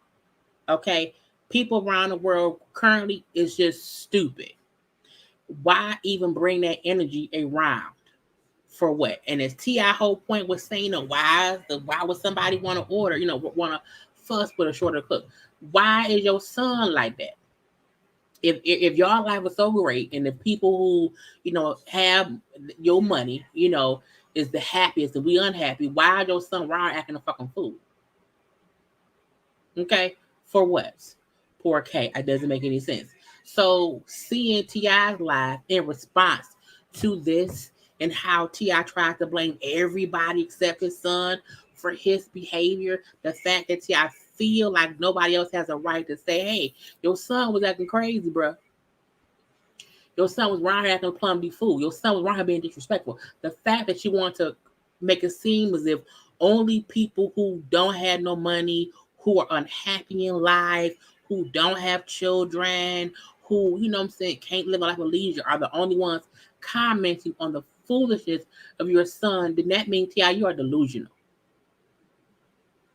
Okay? People around the world currently is just stupid. Why even bring that energy around? For what? And as T.I. whole point was saying, why would somebody want to order, want to fuss with a shorter cook? Why is your son like that? If y'all life was so great and the people who, have your money, is the happiest and we unhappy, why is your son around acting a fucking fool? Okay? For what? Poor K. It doesn't make any sense. So seeing T.I.'s live in response to this and how T.I. tried to blame everybody except his son for his behavior, the fact that T.I. feel like nobody else has a right to say, hey, your son was acting crazy, bro. Your son was around here acting a plumby fool. Your son was around here being disrespectful. The fact that you want to make it seem as if only people who don't have no money, who are unhappy in life, who don't have children, who, can't live a life of leisure are the only ones commenting on the foolishness of your son, then that means, T.I., you are delusional.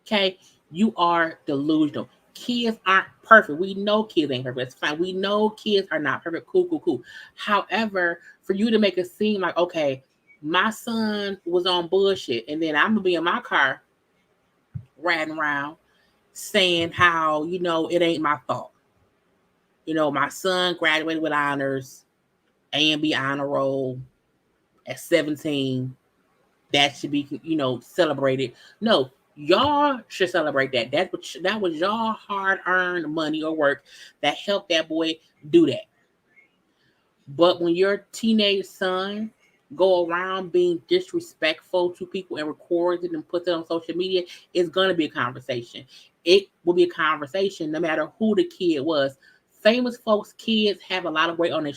Okay? You are delusional. Kids aren't perfect. We know kids ain't perfect. It's fine. We know kids are not perfect. Cool. However, for you to make it seem like, okay, my son was on bullshit, and then I'm going to be in my car riding around saying how, it ain't my fault. My son graduated with honors, A and B honor roll at 17. That should be, celebrated. No, y'all should celebrate that. That was y'all hard-earned money or work that helped that boy do that. But when your teenage son go around being disrespectful to people and records it and puts it on social media, it's going to be a conversation. It will be a conversation no matter who the kid was. Famous folks' kids have a lot of weight on their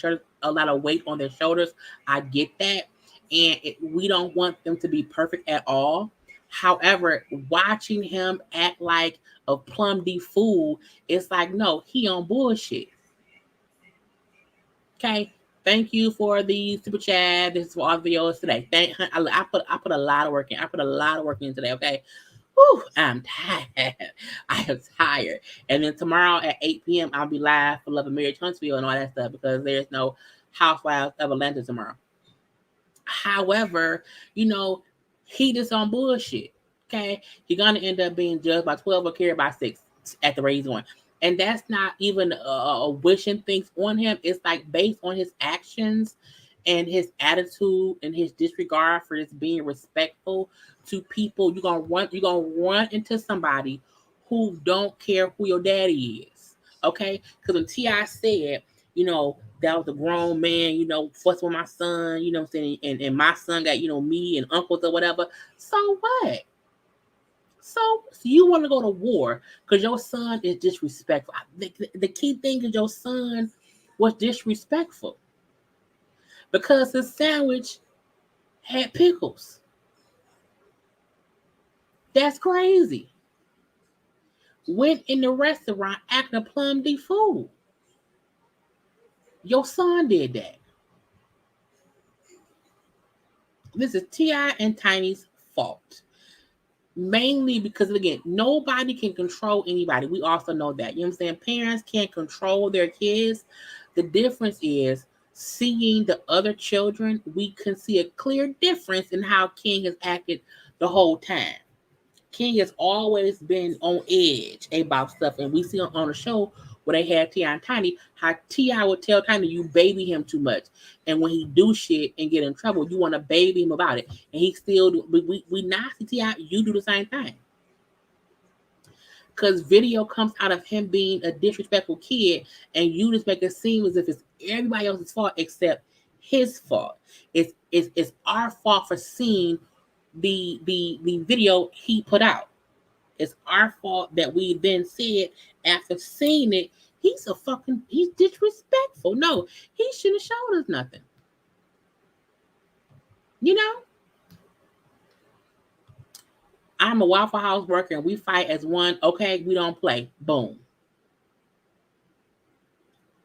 shoulders, I get that. And we don't want them to be perfect at all. However, watching him act like a plum D fool, it's like, no, he on bullshit. Okay. Thank you for the super chat. This is for all videos today. I put a lot of work in. I put a lot of work in today. Okay. Whew, I'm tired. I am tired. And then tomorrow at 8 p.m. I'll be live for Love and Marriage Huntsville and all that stuff because there's no Housewives of Atlanta tomorrow. However, he just on bullshit. Okay. He's gonna end up being judged by 12 or carried by 6 at the rate he's going. And that's not even a wishing things on him. It's like based on his actions and his attitude and his disregard for just being respectful to people. You're gonna run into somebody who don't care who your daddy is. Okay? Because when T.I. said, that was a grown man, fussing with my son, what I'm saying? And my son got, me and uncles or whatever. So what? So you want to go to war because your son is disrespectful. The key thing is your son was disrespectful because his sandwich had pickles. That's crazy. Went in the restaurant acting a plum D fool. Your son did that. This is T.I. and Tiny's fault. Mainly because, again, nobody can control anybody. We also know that. You know what I'm saying? Parents can't control their kids. The difference is seeing the other children, we can see a clear difference in how King has acted the whole time. King has always been on edge about stuff. And we see on the show where they had T.I. and Tiny, how T.I. would tell Tiny, you baby him too much. And when he do shit and get in trouble, you want to baby him about it. And he still do. We not see T.I., you do the same thing. Because video comes out of him being a disrespectful kid, and you just make it seem as if it's everybody else's fault except his fault. It's our fault for seeing the video he put out. It's our fault that we then said after seeing it, he's disrespectful. No, he shouldn't have showed us nothing. I'm a Waffle House worker and we fight as one. Okay, we don't play. Boom.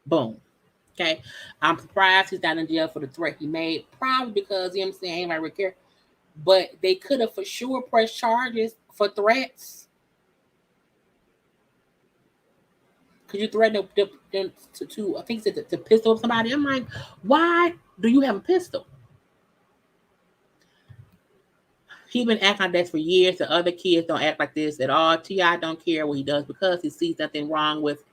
Boom. Okay. I'm surprised he's not in jail for the threat he made. Probably because, I'm saying, anybody would care. But they could have for sure pressed charges for threats. Could you threaten to I think to pistol up somebody? I'm like, why do you have a pistol? He been acting like that for years. The other kids don't act like this at all. T.I. don't care what he does because he sees nothing wrong with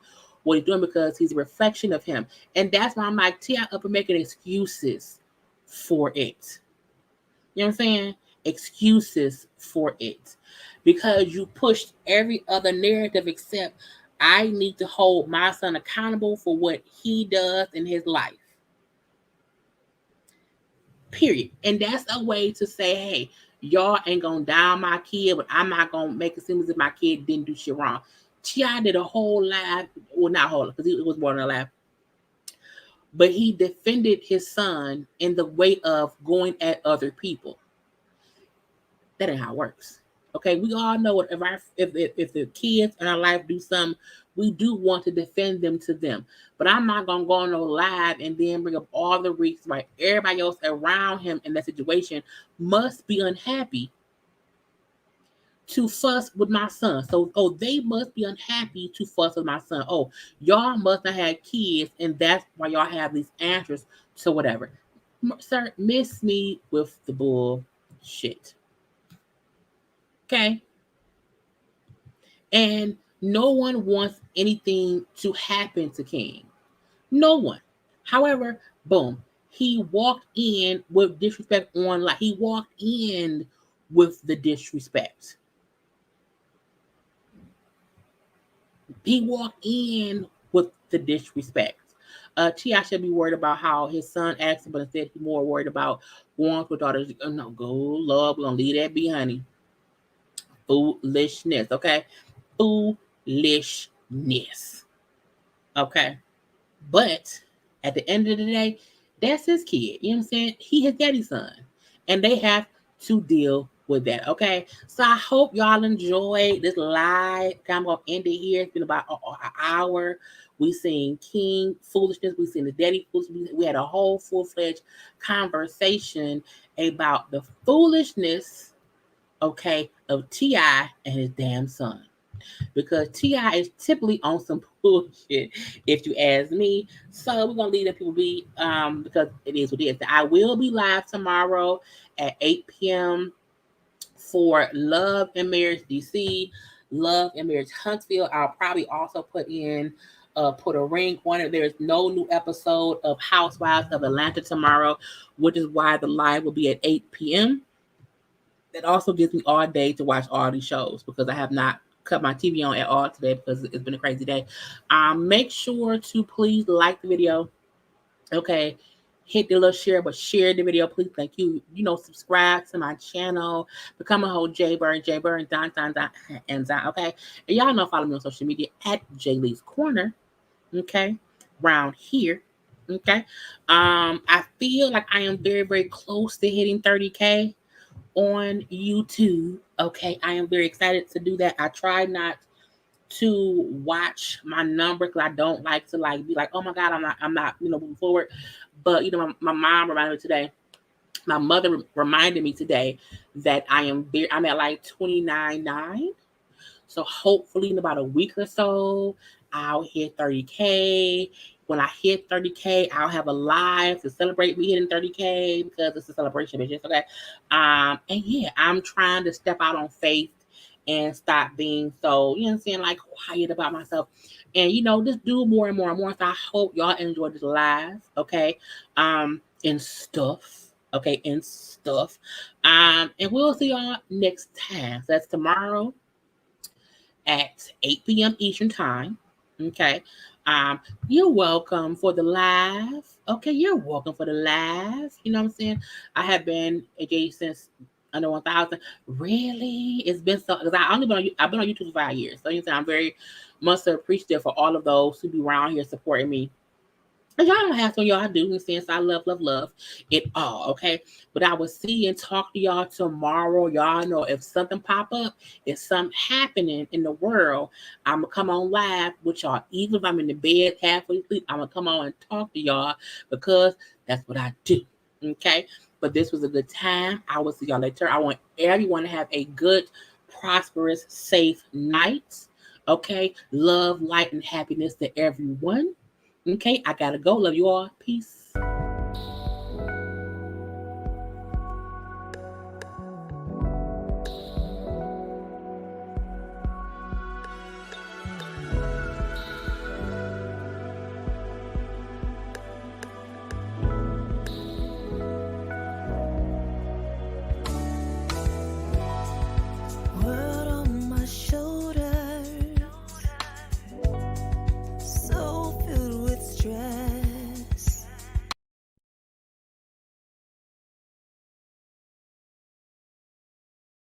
what he's doing because he's a reflection of him. And that's why I'm like, T.I. up and making excuses for it. You know what I'm saying? Excuses for it. Because you pushed every other narrative except I need to hold my son accountable for what he does in his life. Period. And that's a way to say, hey, y'all ain't gonna down my kid, but I'm not gonna make it seem as if my kid didn't do shit wrong. T.I. did a whole live, well, not whole, because he was born in a live, but he defended his son in the way of going at other people. That ain't how it works. Okay, we all know what if the kids in our life do something, we do want to defend them to them. But I'm not gonna go on no live and then bring up all the reasons why everybody else around him in that situation must be unhappy to fuss with my son. So, they must be unhappy to fuss with my son. Oh, y'all must not have kids, and that's why y'all have these answers to whatever. Sir, miss me with the bullshit. Okay? And no one wants anything to happen to King. No one. However, boom, he walked in with disrespect online. He walked in with the disrespect. He walked in with the disrespect. T.I. should be worried about how his son asked him, but instead he's more worried about going with daughters. Oh, no, go, Lord, we're going to leave that be, honey. Foolishness, okay? Foolishness, okay? But at the end of the day, that's his kid. You know what I'm saying? He his daddy's son. And they have to deal with that. Okay. So I hope y'all enjoyed this live. I'm gonna end it here. It's been about an hour. We seen King foolishness. We seen the daddy foolishness. We had a whole full-fledged conversation about the foolishness, okay, of T.I. and his damn son, because T.I. is typically on some bullshit, if you ask me. So we're gonna leave the people be, because it is what it is. I will be live tomorrow at 8 p.m. for Love and Marriage DC, Love and Marriage Huntsville. I'll probably also put a ring on it. There's no new episode of Housewives of Atlanta tomorrow, which is why the live will be at 8 p.m. That also gives me all day to watch all these shows, because I have not cut my TV on at all today because it's been a crazy day. Make sure to please like the video. Okay. Hit the little share, but share the video, please. Thank you. Subscribe to my channel. Become a whole JayBird, and Don. Okay. And y'all know, follow me on social media at JayLeesCorner. Okay. Around here. Okay. I feel like I am very, very close to hitting 30K on YouTube. Okay, I am very excited to do that. I try not to watch my number because I don't like to be like, oh my God, I'm not, moving forward. But my mom reminded me today. My mother reminded me today that I'm at like 29.9. So hopefully in about a week or so, I'll hit 30K. When I hit 30K, I'll have a live to celebrate me hitting 30K, because it's a celebration, bitches. Okay. And yeah, I'm trying to step out on faith and stop being so, you know what I'm saying, like quiet about myself. And just do more and more and more. So I hope y'all enjoy this live, okay? And stuff. Okay, and stuff. And we'll see y'all next time. So that's tomorrow at 8 p.m. Eastern Time. Okay. You're welcome for the live. Okay, you're welcome for the live. You know what I'm saying? I have been engaged since under 1,000. Really? It's been so, because I've been on YouTube for 5 years. So I'm very much appreciative for all of those who be around here supporting me. And y'all don't have to, y'all do, since I love it all, okay? But I will see and talk to y'all tomorrow. Y'all know if something pop up, if something happening in the world, I'm going to come on live with y'all. Even if I'm in the bed halfway asleep, I'm going to come on and talk to y'all, because that's what I do, okay? But this was a good time. I will see y'all later. I want everyone to have a good, prosperous, safe night, okay? Love, light, and happiness to everyone. Okay, I gotta go. Love you all. Peace.